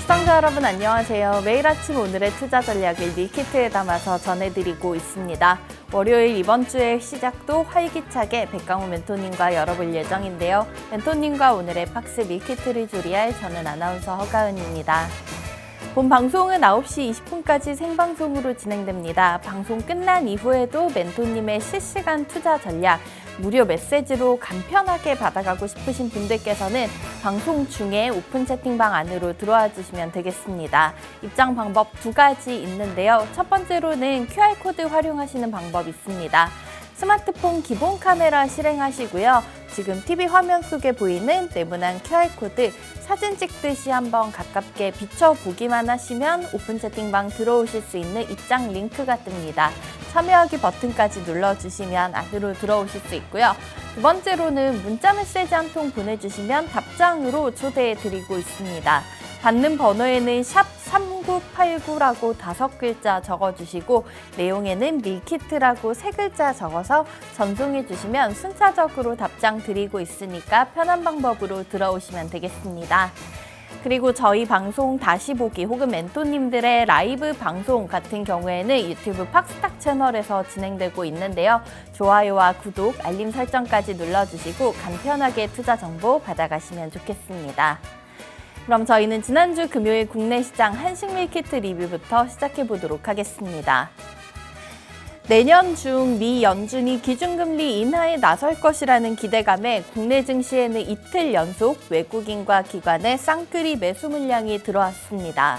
시청자 여러분 안녕하세요. 매일 아침 오늘의 투자 전략을 밀키트에 담아서 전해드리고 있습니다. 월요일 이번 주의 시작도 활기차게 백강호 멘토님과 열어볼 예정인데요. 멘토님과 오늘의 팍스 밀키트를 조리할 저는 아나운서 허가은입니다. 본 방송은 9시 20분까지 생방송으로 진행됩니다. 방송 끝난 이후에도 멘토님의 실시간 투자 전략, 무료 메시지로 간편하게 받아가고 싶으신 분들께서는 방송 중에 오픈 채팅방 안으로 들어와 주시면 되겠습니다. 입장 방법 두 가지 있는데요. 첫 번째로는 QR코드 활용하시는 방법이 있습니다. 스마트폰 기본 카메라 실행하시고요. 지금 TV 화면 속에 보이는 네모난 QR코드 사진 찍듯이 한번 가깝게 비춰보기만 하시면 오픈 채팅방 들어오실 수 있는 입장 링크가 뜹니다. 참여하기 버튼까지 눌러주시면 안으로 들어오실 수 있고요. 두 번째로는 문자 메시지 한 통 보내주시면 답장으로 초대해드리고 있습니다. 받는 번호에는 샵 3989라고 5글자 적어주시고 내용에는 밀키트라고 3글자 적어서 전송해 주시면 순차적으로 답장 드리고 있으니까 편한 방법으로 들어오시면 되겠습니다. 그리고 저희 방송 다시 보기 혹은 멘토님들의 라이브 방송 같은 경우에는 유튜브 팍스탁 채널에서 진행되고 있는데요. 좋아요와 구독, 알림 설정까지 눌러주시고 간편하게 투자 정보 받아가시면 좋겠습니다. 그럼 저희는 지난주 금요일 국내 시장 한식 밀키트 리뷰부터 시작해 보도록 하겠습니다. 내년 중 미 연준이 기준금리 인하에 나설 것이라는 기대감에 국내 증시에는 이틀 연속 외국인과 기관의 쌍끌이 매수 물량이 들어왔습니다.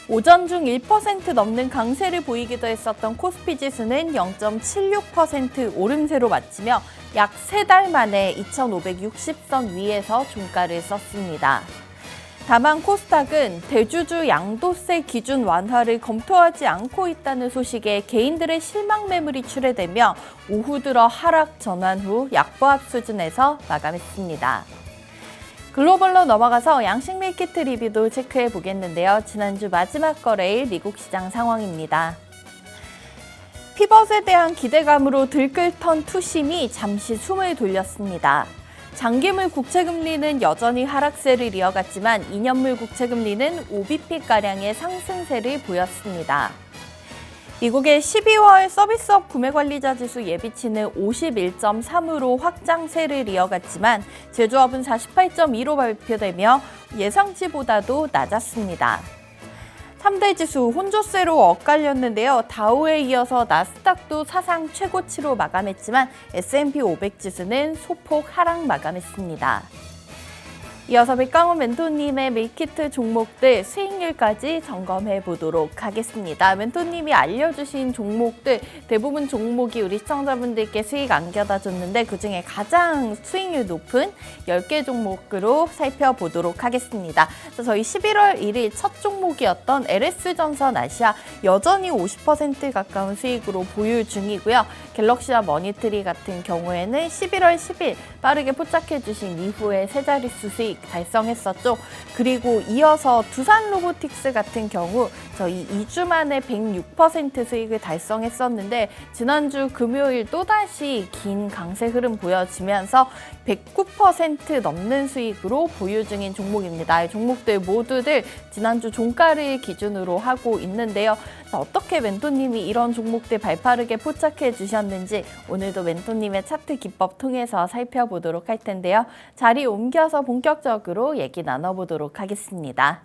오전 중 1% 넘는 강세를 보이기도 했었던 코스피 지수는 0.76% 오름세로 마치며 약 3달 만에 2,560선 위에서 종가를 썼습니다. 다만 코스닥은 대주주 양도세 기준 완화를 검토하지 않고 있다는 소식에 개인들의 실망 매물이 출회되며 오후 들어 하락 전환 후 약보합 수준에서 마감했습니다. 글로벌로 넘어가서 양식 밀키트 리뷰도 체크해 보겠는데요. 지난주 마지막 거래일 미국 시장 상황입니다. 피벗에 대한 기대감으로 들끓던 투심이 잠시 숨을 돌렸습니다. 장기물 국채금리는 여전히 하락세를 이어갔지만 2년물 국채금리는 5bp가량의 상승세를 보였습니다. 미국의 12월 서비스업 구매관리자 지수 예비치는 51.3으로 확장세를 이어갔지만 제조업은 48.2로 발표되며 예상치보다도 낮았습니다. 3대 지수 혼조세로 엇갈렸는데요. 다우에 이어서 나스닥도 사상 최고치로 마감했지만 S&P 500 지수는 소폭 하락 마감했습니다. 이어서 백강호 멘토님의 밀키트 종목들 수익률까지 점검해 보도록 하겠습니다. 멘토님이 알려주신 종목들 대부분 종목이 우리 시청자분들께 수익 안겨다 줬는데 그중에 가장 수익률 높은 10개 종목으로 살펴보도록 하겠습니다. 저희 11월 1일 첫 종목이었던 LS전선 아시아 여전히 50% 가까운 수익으로 보유 중이고요. 갤럭시와 머니트리 같은 경우에는 11월 10일 빠르게 포착해 주신 이후에 세 자릿수 수익 달성했었죠. 그리고 이어서 두산 로보틱스 같은 경우 저희 2주 만에 106% 수익을 달성했었는데 지난주 금요일 또다시 긴 강세 흐름 보여지면서 109% 넘는 수익으로 보유 중인 종목입니다. 이 종목들 모두들 지난주 종가를 기준으로 하고 있는데요. 어떻게 멘토님이 이런 종목들 발빠르게 포착해 주셨는지 오늘도 멘토님의 차트 기법 통해서 살펴보도록 할 텐데요. 자리 옮겨서 본격적으로 얘기 나눠보도록 하겠습니다.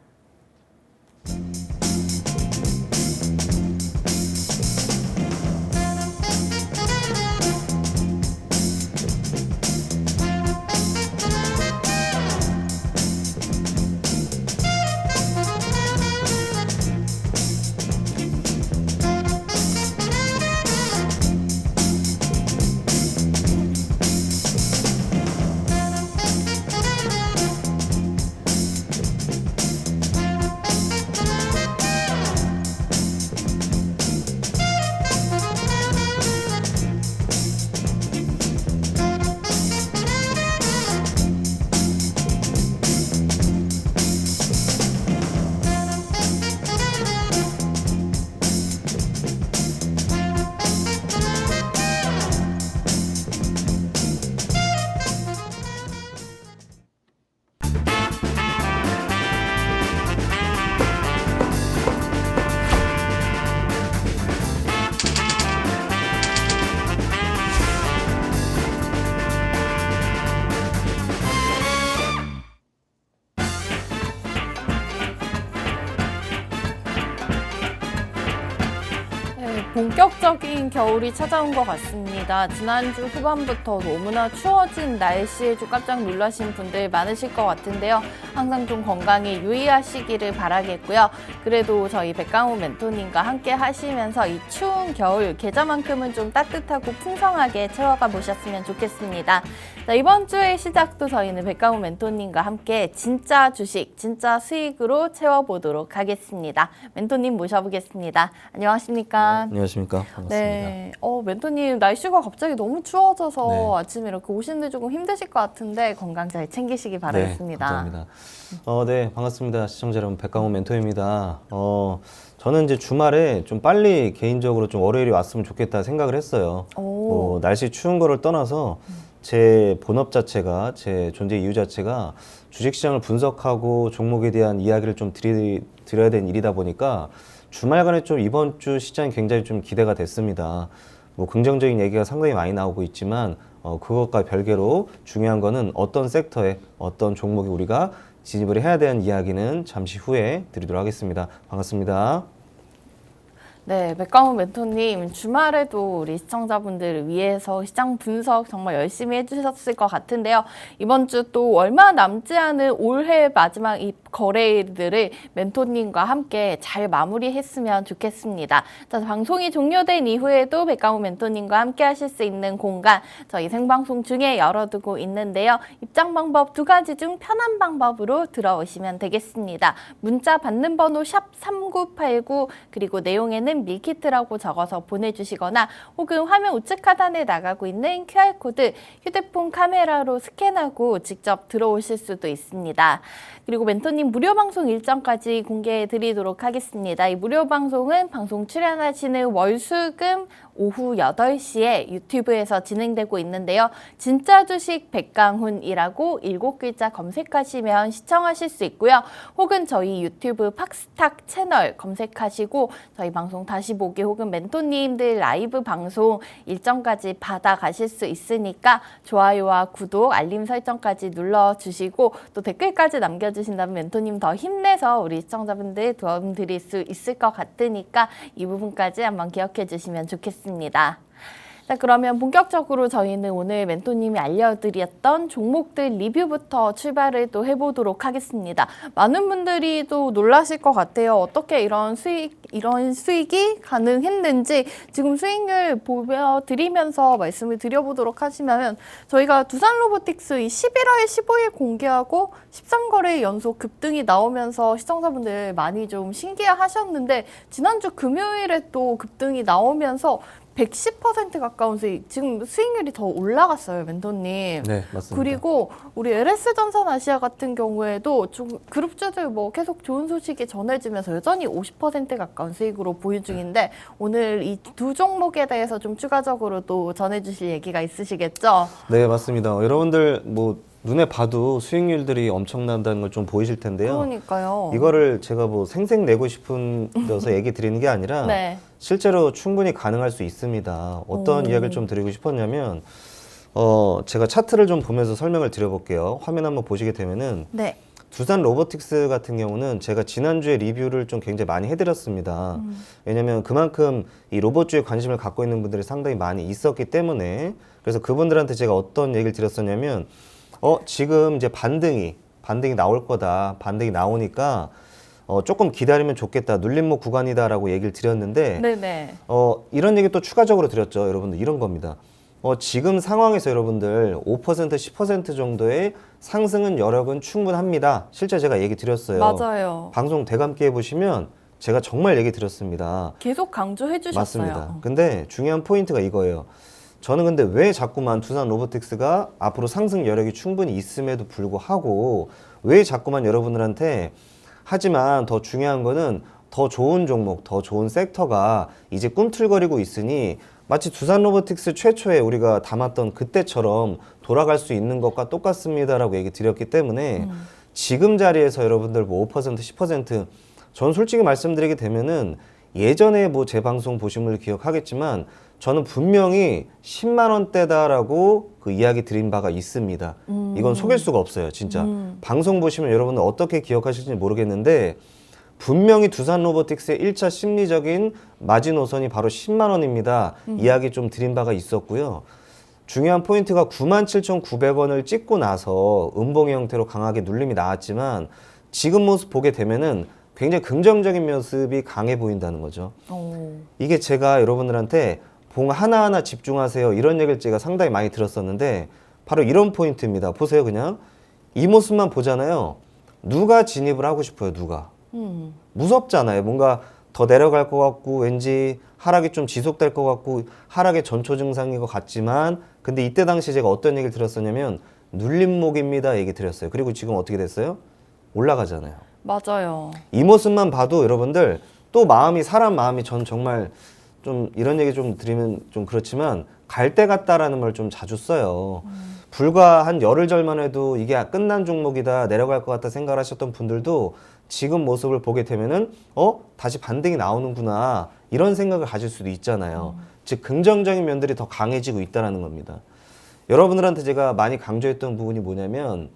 본격적인 겨울이 찾아온 것 같습니다. 지난주 후반부터 너무나 추워진 날씨에 좀 깜짝 놀라신 분들 많으실 것 같은데요. 항상 좀 건강에 유의하시기를 바라겠고요. 그래도 저희 백강호 멘토님과 함께 하시면서 이 추운 겨울 계절만큼은 좀 따뜻하고 풍성하게 채워가 보셨으면 좋겠습니다. 자, 이번 주의 시작도 저희는 백강호 멘토님과 함께 진짜 주식, 진짜 수익으로 채워보도록 하겠습니다. 멘토님 모셔보겠습니다. 안녕하십니까? 네, 안녕하십니까. 반갑습니다. 네, 멘토님 날씨가 갑자기 너무 추워져서 네. 아침에 이렇게 오시는데 조금 힘드실 것 같은데 건강 잘 챙기시기 바라겠습니다. 네, 감사합니다. 네, 반갑습니다. 시청자 여러분, 백강호 멘토입니다. 저는 이제 주말에 좀 빨리 개인적으로 좀 월요일이 왔으면 좋겠다 생각을 했어요. 날씨 추운 거를 떠나서 제 본업 자체가, 제 존재 이유 자체가 주식시장을 분석하고 종목에 대한 이야기를 좀 드려야 되는 일이다 보니까 주말간에 좀 이번 주 시장이 굉장히 좀 기대가 됐습니다. 뭐 긍정적인 얘기가 상당히 많이 나오고 있지만 그것과 별개로 중요한 거는 어떤 섹터에 어떤 종목이 우리가 진입을 해야 되는 이야기는 잠시 후에 드리도록 하겠습니다. 반갑습니다. 네, 백강호 멘토님 주말에도 우리 시청자분들을 위해서 시장 분석 정말 열심히 해주셨을 것 같은데요. 이번 주 또 얼마 남지 않은 올해 마지막 이 거래일들을 멘토님과 함께 잘 마무리했으면 좋겠습니다. 자, 방송이 종료된 이후에도 백강호 멘토님과 함께 하실 수 있는 공간 저희 생방송 중에 열어두고 있는데요. 입장 방법 두 가지 중 편한 방법으로 들어오시면 되겠습니다. 문자 받는 번호 샵 3989 그리고 내용에는 밀키트라고 적어서 보내주시거나 혹은 화면 우측 하단에 나가고 있는 QR코드 휴대폰 카메라로 스캔하고 직접 들어오실 수도 있습니다. 그리고 멘토님 무료 방송 일정까지 공개해 드리도록 하겠습니다. 이 무료 방송은 방송 출연하시는 월, 수, 금 오후 8시에 유튜브에서 진행되고 있는데요. 진짜 주식 백강훈이라고 7글자 검색하시면 시청하실 수 있고요. 혹은 저희 유튜브 팍스탁 채널 검색하시고 저희 방송 다시 보기 혹은 멘토님들 라이브 방송 일정까지 받아가실 수 있으니까 좋아요와 구독, 알림 설정까지 눌러주시고 또 댓글까지 남겨주신다면 멘토님 더 힘내서 우리 시청자분들 도움드릴 수 있을 것 같으니까 이 부분까지 한번 기억해 주시면 좋겠습니다. 자, 그러면 본격적으로 저희는 오늘 멘토님이 알려드렸던 종목들 리뷰부터 출발을 또 해보도록 하겠습니다. 많은 분들이 또 놀라실 것 같아요. 어떻게 이런 수익이 가능했는지 지금 수익률 보여드리면서 말씀을 드려보도록 하시면 저희가 두산로보틱스 11월 15일 공개하고 13거래 연속 급등이 나오면서 시청자분들 많이 좀 신기해하셨는데 지난주 금요일에 또 급등이 나오면서 110% 가까운 수익, 지금 수익률이 더 올라갔어요, 멘토님. 네, 맞습니다. 그리고 우리 LS전선 아시아 같은 경우에도 좀 그룹주들 뭐 계속 좋은 소식이 전해지면서 여전히 50% 가까운 수익으로 보유 중인데 오늘 이 두 종목에 대해서 좀 추가적으로 또 전해주실 얘기가 있으시겠죠? 네, 맞습니다. 여러분들 뭐 눈에 봐도 수익률들이 엄청난다는 걸 좀 보이실 텐데요. 그러니까요. 이거를 제가 뭐 생색 내고 싶어서 얘기 드리는 게 아니라 네. 실제로 충분히 가능할 수 있습니다. 어떤 이야기를 좀 드리고 싶었냐면 제가 차트를 좀 보면서 설명을 드려볼게요. 화면 한번 보시게 되면은 네. 두산 로보틱스 같은 경우는 제가 지난주에 리뷰를 좀 굉장히 많이 해드렸습니다. 왜냐면 그만큼 이 로봇주에 관심을 갖고 있는 분들이 상당히 많이 있었기 때문에 그래서 그분들한테 제가 어떤 얘기를 드렸었냐면 지금 이제 반등이 나올 거다. 반등이 나오니까 조금 기다리면 좋겠다. 눌림목 구간이다라고 얘기를 드렸는데 네네. 이런 얘기 또 추가적으로 드렸죠. 여러분들 이런 겁니다. 지금 상황에서 여러분들 5% 10% 정도의 상승은 여력은 충분합니다. 실제 제가 얘기 드렸어요. 맞아요. 방송 대감기 해보시면 제가 정말 얘기 드렸습니다. 계속 강조해 주셨어요. 맞습니다. 근데 중요한 포인트가 이거예요. 저는 근데 왜 자꾸만 두산 로보틱스가 앞으로 상승 여력이 충분히 있음에도 불구하고 왜 자꾸만 여러분들한테 하지만 더 중요한 거는 더 좋은 종목, 더 좋은 섹터가 이제 꿈틀거리고 있으니 마치 두산 로보틱스 최초에 우리가 담았던 그때처럼 돌아갈 수 있는 것과 똑같습니다라고 얘기 드렸기 때문에 지금 자리에서 여러분들 뭐 5%, 10% 전 솔직히 말씀드리게 되면은 예전에 뭐 제 방송 보신 분들 기억하겠지만 저는 분명히 10만 원대다라고 그 이야기 드린 바가 있습니다. 이건 속일 수가 없어요, 진짜. 방송 보시면 여러분들 어떻게 기억하실지 모르겠는데 분명히 두산 로보틱스의 1차 심리적인 마지노선이 바로 10만 원입니다. 이야기 좀 드린 바가 있었고요. 중요한 포인트가 97,900원을 찍고 나서 음봉의 형태로 강하게 눌림이 나왔지만 지금 모습 보게 되면은 굉장히 긍정적인 모습이 강해 보인다는 거죠. 이게 제가 여러분들한테 봉 하나하나 집중하세요. 이런 얘기를 제가 상당히 많이 들었었는데 바로 이런 포인트입니다. 보세요. 그냥 이 모습만 보잖아요. 누가 진입을 하고 싶어요. 누가. 무섭잖아요. 뭔가 더 내려갈 것 같고 왠지 하락이 좀 지속될 것 같고 하락의 전초 증상인 것 같지만 근데 이때 당시 제가 어떤 얘기를 들었었냐면 눌림목입니다 얘기 드렸어요. 그리고 지금 어떻게 됐어요? 올라가잖아요. 맞아요. 이 모습만 봐도 여러분들 또 마음이 사람 마음이 전 정말 좀 이런 얘기 좀 드리면 좀 그렇지만 갈 때 같다라는 말 좀 자주 써요. 불과 한 열흘 전만 해도 이게 끝난 종목이다 내려갈 것 같다 생각을 하셨던 분들도 지금 모습을 보게 되면은 다시 반등이 나오는구나 이런 생각을 가질 수도 있잖아요. 즉 긍정적인 면들이 더 강해지고 있다는 겁니다. 여러분들한테 제가 많이 강조했던 부분이 뭐냐면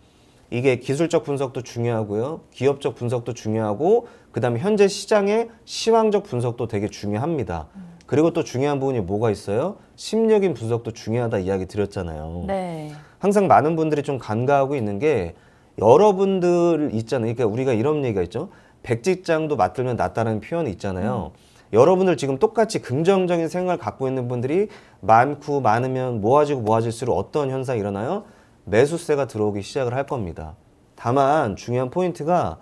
이게 기술적 분석도 중요하고요. 기업적 분석도 중요하고 그다음에 현재 시장의 시황적 분석도 되게 중요합니다. 그리고 또 중요한 부분이 뭐가 있어요? 심리적인 분석도 중요하다 이야기 드렸잖아요. 네. 항상 많은 분들이 좀 간과하고 있는 게 여러분들 있잖아요. 그러니까 우리가 이런 얘기가 있죠. 백직장도 맞들면 낫다는 표현이 있잖아요. 여러분들 지금 똑같이 긍정적인 생각을 갖고 있는 분들이 많으면 모아질수록 어떤 현상이 일어나요? 매수세가 들어오기 시작을 할 겁니다. 다만 중요한 포인트가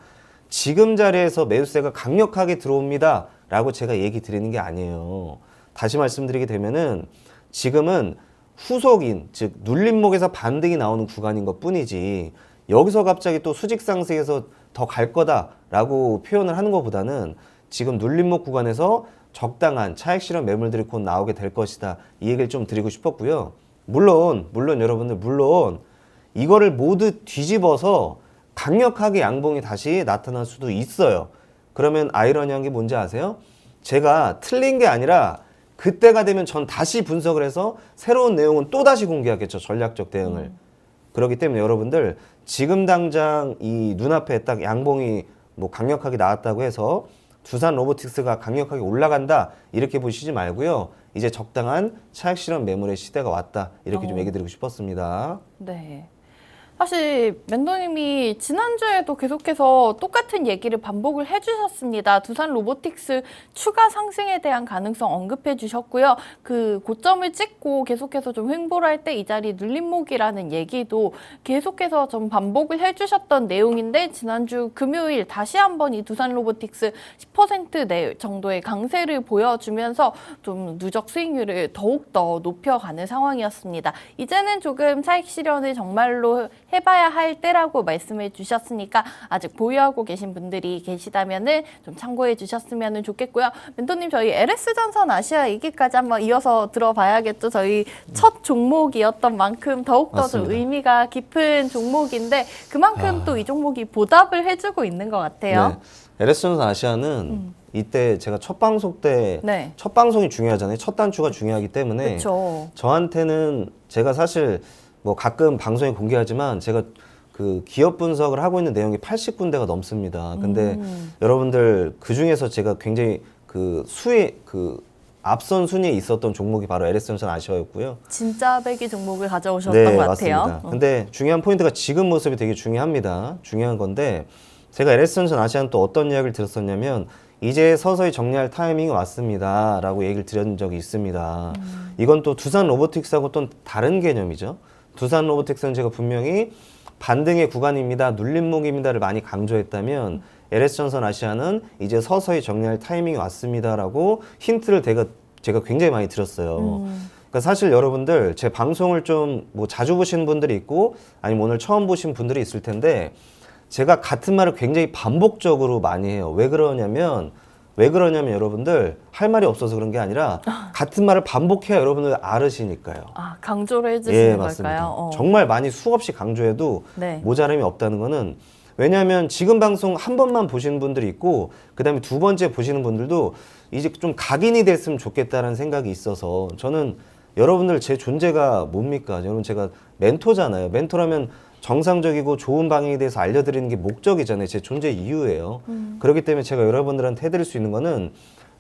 지금 자리에서 매수세가 강력하게 들어옵니다 라고 제가 얘기 드리는 게 아니에요. 다시 말씀드리게 되면은 지금은 후속인 즉 눌림목에서 반등이 나오는 구간인 것 뿐이지 여기서 갑자기 또 수직 상승해서 더 갈 거다라고 표현을 하는 것보다는 지금 눌림목 구간에서 적당한 차익 실현 매물들이 곧 나오게 될 것이다. 이 얘기를 좀 드리고 싶었고요. 물론 여러분들 이거를 모두 뒤집어서 강력하게 양봉이 다시 나타날 수도 있어요. 그러면 아이러니한 게 뭔지 아세요? 제가 틀린 게 아니라 그때가 되면 전 다시 분석을 해서 새로운 내용은 또 다시 공개하겠죠. 전략적 대응을. 그렇기 때문에 여러분들 지금 당장 이 눈앞에 딱 양봉이 뭐 강력하게 나왔다고 해서 두산 로보틱스가 강력하게 올라간다 이렇게 보시지 말고요. 이제 적당한 차익 실현 매물의 시대가 왔다 이렇게 좀 얘기 드리고 싶었습니다. 네. 사실 멘토님이 지난주에도 계속해서 똑같은 얘기를 반복을 해주셨습니다. 두산 로보틱스 추가 상승에 대한 가능성 언급해 주셨고요. 그 고점을 찍고 계속해서 좀 횡보를 할 때 이 자리 눌림목이라는 얘기도 계속해서 좀 반복을 해주셨던 내용인데 지난주 금요일 다시 한번 이 두산 로보틱스 10% 정도의 강세를 보여주면서 좀 누적 수익률을 더욱더 높여가는 상황이었습니다. 이제는 조금 차익 실현을 정말로 해봐야 할 때라고 말씀해 주셨으니까 아직 보유하고 계신 분들이 계시다면은 좀 참고해 주셨으면 좋겠고요. 멘토님 저희 LS전선 아시아 얘기까지 한번 이어서 들어봐야겠죠. 저희 첫 종목이었던 만큼 더욱더 좀 의미가 깊은 종목인데 그만큼 또 이 종목이 보답을 해주고 있는 것 같아요. 네. LS전선 아시아는 이때 제가 첫 방송 때 첫 네. 방송이 중요하잖아요. 첫 단추가 중요하기 때문에 그렇죠. 저한테는 제가 사실 뭐 가끔 방송에 공개하지만 제가 그 기업 분석을 하고 있는 내용이 80군데가 넘습니다. 근데 여러분들 그 중에서 제가 굉장히 그 앞선 순위에 있었던 종목이 바로 LS전선 아시아였고요. 진짜 배기 종목을 가져오셨던 네, 것 맞습니다. 같아요. 근데 중요한 포인트가 지금 모습이 되게 중요합니다. 중요한 건데 제가 LS전선 아시아는 또 어떤 이야기를 들었었냐면 이제 서서히 정리할 타이밍이 왔습니다 라고 얘기를 드린 적이 있습니다. 이건 또 두산 로보틱스하고 또 다른 개념이죠. 두산 로보틱스는 제가 분명히 반등의 구간입니다, 눌림목입니다를 많이 강조했다면 LS전선 아시아는 이제 서서히 정리할 타이밍이 왔습니다라고 힌트를 제가 굉장히 많이 드렸어요. 그러니까 사실 여러분들 제 방송을 좀 뭐 자주 보시는 분들이 있고 아니면 오늘 처음 보신 분들이 있을 텐데 제가 같은 말을 굉장히 반복적으로 많이 해요. 왜 그러냐면 여러분들 할 말이 없어서 그런 게 아니라 같은 말을 반복해야 여러분들 알으시니까요. 아, 강조를 해주시는 맞습니다. 걸까요? 정말 많이 수없이 강조해도 네. 모자람이 없다는 거는 왜냐하면 지금 방송 한 번만 보시는 분들이 있고 그 다음에 두 번째 보시는 분들도 이제 좀 각인이 됐으면 좋겠다는 생각이 있어서 저는 여러분들 제 존재가 뭡니까? 여러분 제가 멘토잖아요. 멘토라면 정상적이고 좋은 방향에 대해서 알려드리는 게 목적이잖아요. 제 존재 이유예요. 그렇기 때문에 제가 여러분들한테 해드릴 수 있는 거는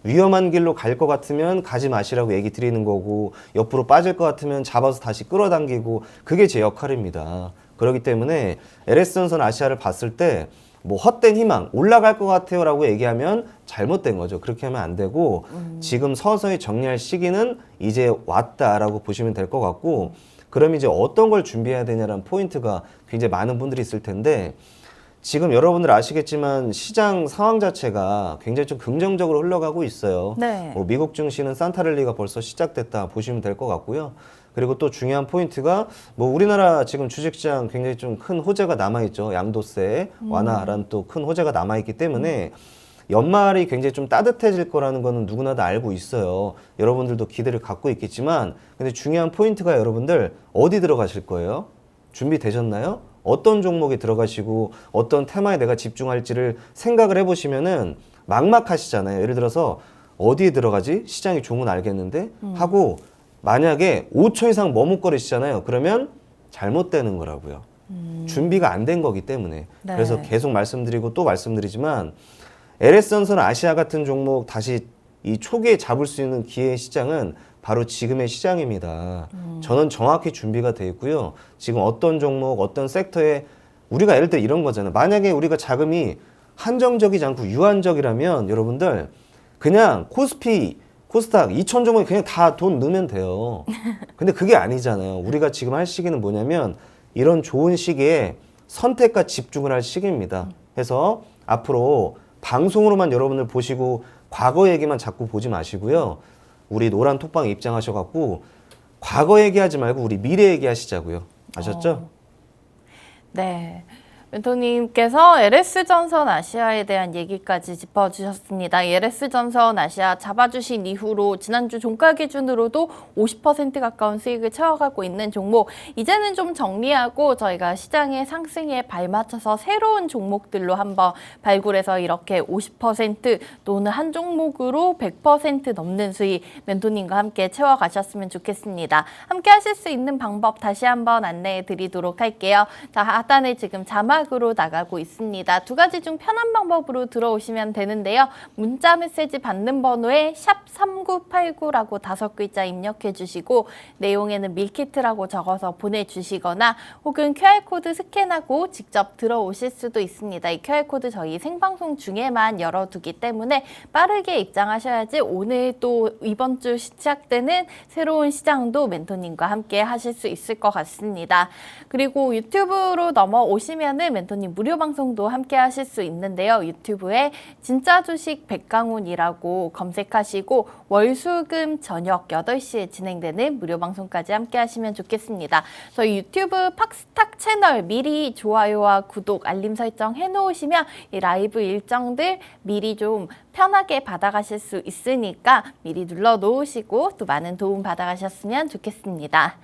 위험한 길로 갈 것 같으면 가지 마시라고 얘기 드리는 거고, 옆으로 빠질 것 같으면 잡아서 다시 끌어당기고, 그게 제 역할입니다. 그렇기 때문에 LS전선 아시아를 봤을 때 뭐 헛된 희망, 올라갈 것 같아요 라고 얘기하면 잘못된 거죠. 그렇게 하면 안 되고 지금 서서히 정리할 시기는 이제 왔다라고 보시면 될 것 같고, 그럼 이제 어떤 걸 준비해야 되냐라는 포인트가 굉장히 많은 분들이 있을 텐데, 지금 여러분들 아시겠지만 시장 상황 자체가 굉장히 좀 긍정적으로 흘러가고 있어요. 네. 뭐 미국 증시는 산타랠리가 벌써 시작됐다 보시면 될 것 같고요. 그리고 또 중요한 포인트가 뭐 우리나라 지금 주식시장 굉장히 좀 큰 호재가 남아있죠. 양도세 완화라는 또 큰 호재가 남아있기 때문에 연말이 굉장히 좀 따뜻해질 거라는 거는 누구나 다 알고 있어요. 여러분들도 기대를 갖고 있겠지만, 근데 중요한 포인트가 여러분들 어디 들어가실 거예요? 준비되셨나요? 어떤 종목에 들어가시고 어떤 테마에 내가 집중할지를 생각을 해보시면은 막막하시잖아요. 예를 들어서 어디에 들어가지? 시장이 종은 알겠는데? 하고 만약에 5초 이상 머뭇거리시잖아요. 그러면 잘못되는 거라고요. 준비가 안 된 거기 때문에. 네. 그래서 계속 말씀드리고 또 말씀드리지만 LS전선 아시아 같은 종목 다시 이 초기에 잡을 수 있는 기회의 시장은 바로 지금의 시장입니다. 저는 정확히 준비가 돼 있고요. 지금 어떤 종목, 어떤 섹터에 우리가 예를 들어 이런 거잖아요. 만약에 우리가 자금이 한정적이지 않고 유한적이라면 여러분들 그냥 코스닥 2천 종목에 그냥 다 돈 넣으면 돼요. 근데 그게 아니잖아요. 우리가 지금 할 시기는 뭐냐면 이런 좋은 시기에 선택과 집중을 할 시기입니다. 해서 앞으로 방송으로만 여러분들 보시고 과거 얘기만 자꾸 보지 마시고요. 우리 노란 톡방에 입장하셔갖고 과거 얘기하지 말고 우리 미래 얘기하시자고요. 아셨죠? 네. 멘토님께서 LS전선 아시아에 대한 얘기까지 짚어주셨습니다. LS전선 아시아 잡아주신 이후로 지난주 종가 기준으로도 50% 가까운 수익을 채워가고 있는 종목, 이제는 좀 정리하고 저희가 시장의 상승에 발맞춰서 새로운 종목들로 한번 발굴해서 이렇게 50% 또는 한 종목으로 100% 넘는 수익 멘토님과 함께 채워가셨으면 좋겠습니다. 함께 하실 수 있는 방법 다시 한번 안내해 드리도록 할게요. 자, 하단에 지금 자막으로 나가고 있습니다. 두 가지 중 편한 방법으로 들어오시면 되는데요. 문자 메시지 받는 번호에 샵 3989라고 5글자 입력해 주시고 내용에는 밀키트라고 적어서 보내주시거나 혹은 QR코드 스캔하고 직접 들어오실 수도 있습니다. 이 QR코드 저희 생방송 중에만 열어두기 때문에 빠르게 입장하셔야지 오늘 또 이번 주 시작되는 새로운 시장도 멘토님과 함께 하실 수 있을 것 같습니다. 그리고 유튜브로 넘어오시면은 멘토님 무료 방송도 함께 하실 수 있는데요. 유튜브에 진짜 주식 백강훈이라고 검색하시고 월수금 저녁 8시에 진행되는 무료 방송까지 함께 하시면 좋겠습니다. 저희 유튜브 팍스탁 채널 미리 좋아요와 구독, 알림 설정 해놓으시면 이 라이브 일정들 미리 좀 편하게 받아가실 수 있으니까 미리 눌러놓으시고 또 많은 도움 받아가셨으면 좋겠습니다.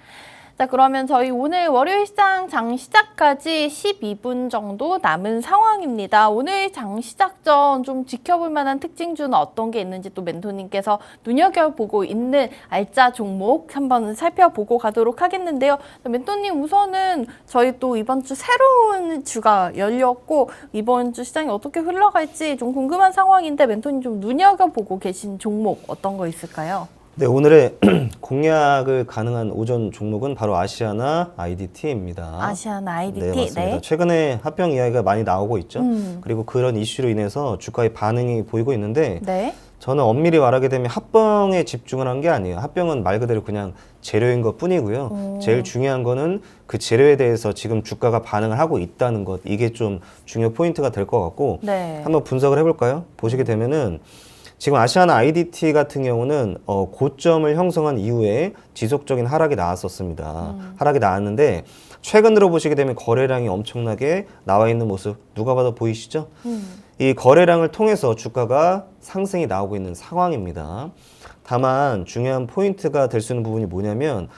자, 그러면 저희 오늘 월요일 시장 장 시작까지 12분 정도 남은 상황입니다. 오늘 장 시작 전 좀 지켜볼 만한 특징주는 어떤 게 있는지 또 멘토님께서 눈여겨보고 있는 알짜 종목 한번 살펴보고 가도록 하겠는데요. 멘토님, 우선은 저희 또 이번 주 새로운 주가 열렸고 이번 주 시장이 어떻게 흘러갈지 좀 궁금한 상황인데 멘토님 좀 눈여겨보고 계신 종목 어떤 거 있을까요? 네, 오늘의 공략을 가능한 오전 종목은 바로 아시아나 IDT입니다. 아시아나 IDT. 네, 맞습니다. 네. 최근에 합병 이야기가 많이 나오고 있죠. 그리고 그런 이슈로 인해서 주가의 반응이 보이고 있는데 네. 저는 엄밀히 말하게 되면 합병에 집중을 한 게 아니에요. 합병은 말 그대로 그냥 재료인 것 뿐이고요. 제일 중요한 거는 그 재료에 대해서 지금 주가가 반응을 하고 있다는 것. 이게 좀 중요 포인트가 될 것 같고 네. 한번 분석을 해볼까요? 보시게 되면은 지금 아시아나 IDT 같은 경우는 고점을 형성한 이후에 지속적인 하락이 나왔었습니다. 하락이 나왔는데 최근으로 보시게 되면 거래량이 엄청나게 나와 있는 모습 누가 봐도 보이시죠? 이 거래량을 통해서 주가가 상승이 나오고 있는 상황입니다. 다만 중요한 포인트가 될 수 있는 부분이 뭐냐면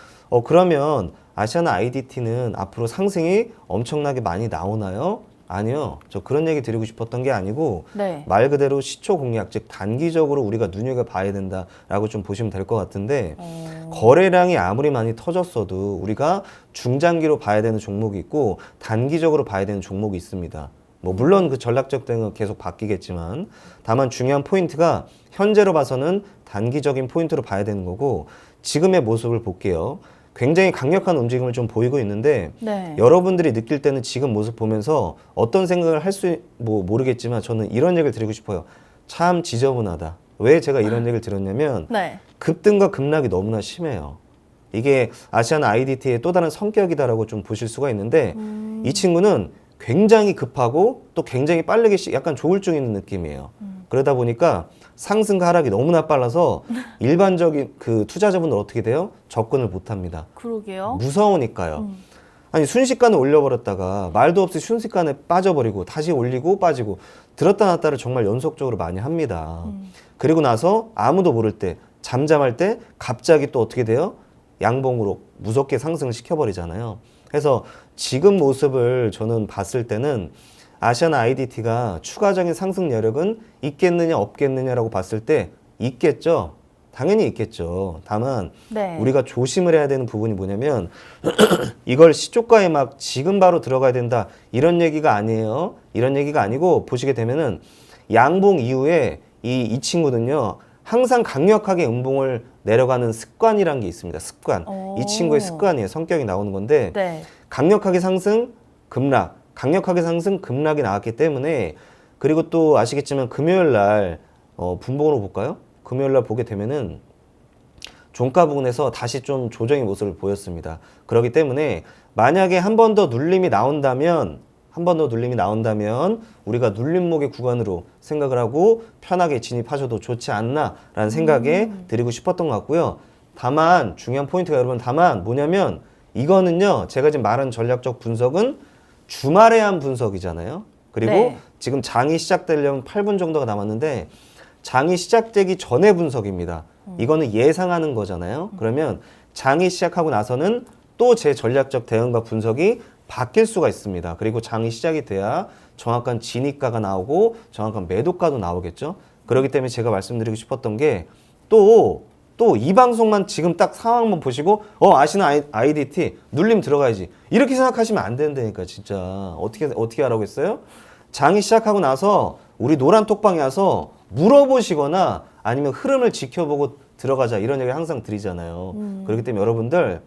그러면 아시아나 IDT는 앞으로 상승이 엄청나게 많이 나오나요? 아니요. 저 그런 얘기 드리고 싶었던 게 아니고 네. 말 그대로 시초 공략, 즉 단기적으로 우리가 눈여겨봐야 된다라고 좀 보시면 될 것 같은데 거래량이 아무리 많이 터졌어도 우리가 중장기로 봐야 되는 종목이 있고 단기적으로 봐야 되는 종목이 있습니다. 뭐 물론 그 전략적 대응은 계속 바뀌겠지만 다만 중요한 포인트가 현재로 봐서는 단기적인 포인트로 봐야 되는 거고 지금의 모습을 볼게요. 굉장히 강력한 움직임을 좀 보이고 있는데 네. 여러분들이 느낄 때는 지금 모습 보면서 어떤 생각을 할 수 모르겠지만 저는 이런 얘기를 드리고 싶어요. 참 지저분하다. 왜 제가 이런 얘기를 드렸냐면 네. 급등과 급락이 너무나 심해요. 이게 아시아나 IDT의 또 다른 성격이다라고 좀 보실 수가 있는데 이 친구는 굉장히 급하고 또 굉장히 빠르게 약간 조울증 있는 느낌이에요. 그러다 보니까 상승과 하락이 너무나 빨라서 일반적인 그 투자자분들 어떻게 돼요? 접근을 못 합니다. 그러게요. 무서우니까요. 아니 순식간에 올려버렸다가 말도 없이 순식간에 빠져버리고 다시 올리고 빠지고 들었다 놨다를 정말 연속적으로 많이 합니다. 그리고 나서 아무도 모를 때 잠잠할 때 갑자기 또 어떻게 돼요? 양봉으로 무섭게 상승을 시켜버리잖아요. 그래서 지금 모습을 저는 봤을 때는 아시아나 IDT가 추가적인 상승 여력은 있겠느냐 없겠느냐라고 봤을 때 있겠죠. 당연히 있겠죠. 다만 네. 우리가 조심을 해야 되는 부분이 뭐냐면 이걸 시초가에 막 지금 바로 들어가야 된다 이런 얘기가 아니에요. 이런 얘기가 아니고 보시게 되면은 양봉 이후에 이 친구는요 항상 강력하게 음봉을 내려가는 습관이란 게 있습니다. 습관. 이 친구의 습관이에요. 성격이 나오는 건데 네. 강력하게 상승 급락 강력하게 상승 급락이 나왔기 때문에 그리고 또 아시겠지만 금요일 날 분봉으로 볼까요? 금요일 날 보게 되면은 종가 부근에서 다시 좀 조정의 모습을 보였습니다. 그렇기 때문에 만약에 한 번 더 눌림이 나온다면 우리가 눌림목의 구간으로 생각을 하고 편하게 진입하셔도 좋지 않나라는 생각에 드리고 싶었던 것 같고요. 다만 중요한 포인트가 여러분 뭐냐면 이거는요 제가 지금 말한 전략적 분석은 주말에 한 분석이잖아요. 그리고 네. 지금 장이 시작되려면 8분 정도가 남았는데 장이 시작되기 전의 분석입니다. 이거는 예상하는 거잖아요. 그러면 장이 시작하고 나서는 또 제 전략적 대응과 분석이 바뀔 수가 있습니다. 그리고 장이 시작이 돼야 정확한 진입가가 나오고 정확한 매도가도 나오겠죠. 그렇기 때문에 제가 말씀드리고 싶었던 게 또 이 방송만 지금 딱 상황만 보시고 아시나 IDT 눌림 들어가야지 이렇게 생각하시면 안 된다니까 진짜 어떻게 하라고했어요? 장이 시작하고 나서 우리 노란 톡방에 와서 물어보시거나 아니면 흐름을 지켜보고 들어가자 이런 얘기 항상 드리잖아요. 그렇기 때문에 여러분들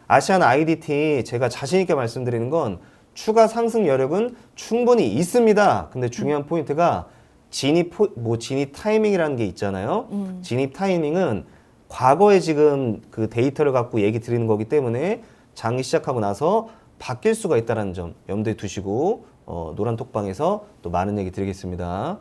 아시아나 IDT 제가 자신 있게 말씀드리는 건 추가 상승 여력은 충분히 있습니다. 근데 중요한 포인트가 진입 타이밍이라는 게 있잖아요. 진입 타이밍은 과거에 지금 그 데이터를 갖고 얘기 드리는 거기 때문에 장이 시작하고 나서 바뀔 수가 있다는 점 염두에 두시고 노란 톡방에서 또 많은 얘기 드리겠습니다.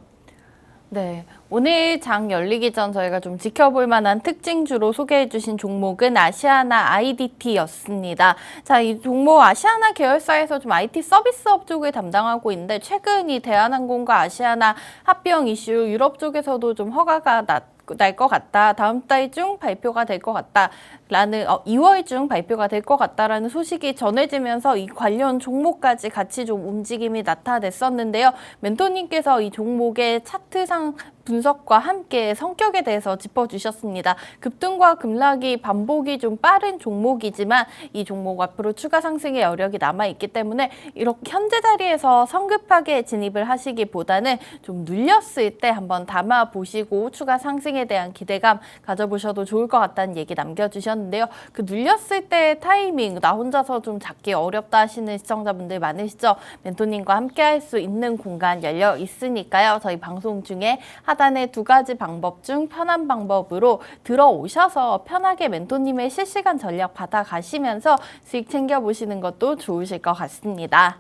네, 오늘 장 열리기 전 저희가 좀 지켜볼 만한 특징주로 소개해 주신 종목은 아시아나 IDT였습니다. 자, 이 종목 아시아나 계열사에서 좀 IT 서비스업 쪽을 담당하고 있는데 최근 이 대한항공과 아시아나 합병 이슈 유럽 쪽에서도 좀 허가가 날 것 같다. 다음 달 중 발표가 될 것 같다. 2월 중 발표가 될 것 같다라는 소식이 전해지면서 이 관련 종목까지 같이 좀 움직임이 나타냈었는데요. 멘토님께서 이 종목의 차트상 분석과 함께 성격에 대해서 짚어주셨습니다. 급등과 급락이 반복이 좀 빠른 종목이지만 이 종목 앞으로 추가 상승의 여력이 남아있기 때문에 이렇게 현재 자리에서 성급하게 진입을 하시기보다는 좀 눌렸을 때 한번 담아보시고 추가 상승에 대한 기대감 가져보셔도 좋을 것 같다는 얘기 남겨주셨는데요. 그 눌렸을 때 타이밍, 나 혼자서 좀 잡기 어렵다 하시는 시청자분들 많으시죠? 멘토님과 함께 할 수 있는 공간 열려 있으니까요. 저희 방송 중에 하단의 2가지 방법 중 편한 방법으로 들어오셔서 편하게 멘토님의 실시간 전략 받아가시면서 수익 챙겨보시는 것도 좋으실 것 같습니다.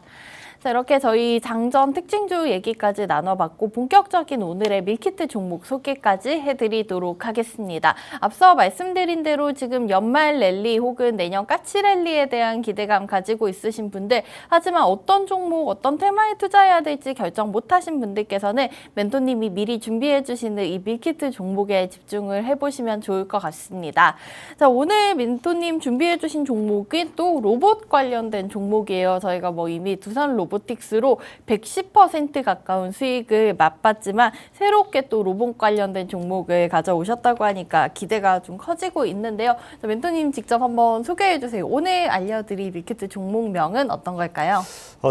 자, 이렇게 저희 장전 특징주 얘기까지 나눠봤고 본격적인 오늘의 밀키트 종목 소개까지 해드리도록 하겠습니다. 앞서 말씀드린 대로 지금 연말 랠리 혹은 내년 까치 랠리에 대한 기대감 가지고 있으신 분들 하지만 어떤 종목, 어떤 테마에 투자해야 될지 결정 못하신 분들께서는 멘토님이 미리 준비해주시는 이 밀키트 종목에 집중을 해보시면 좋을 것 같습니다. 자, 오늘 멘토님 준비해주신 종목이 또 로봇 관련된 종목이에요. 저희가 이미 두산 로봇 로보틱스로 110% 가까운 수익을 맛봤지만 새롭게 또 로봇 관련된 종목을 가져오셨다고 하니까 기대가 좀 커지고 있는데요. 멘토님 직접 한번 소개해 주세요. 오늘 알려드릴 밀키트 종목명은 어떤 걸까요?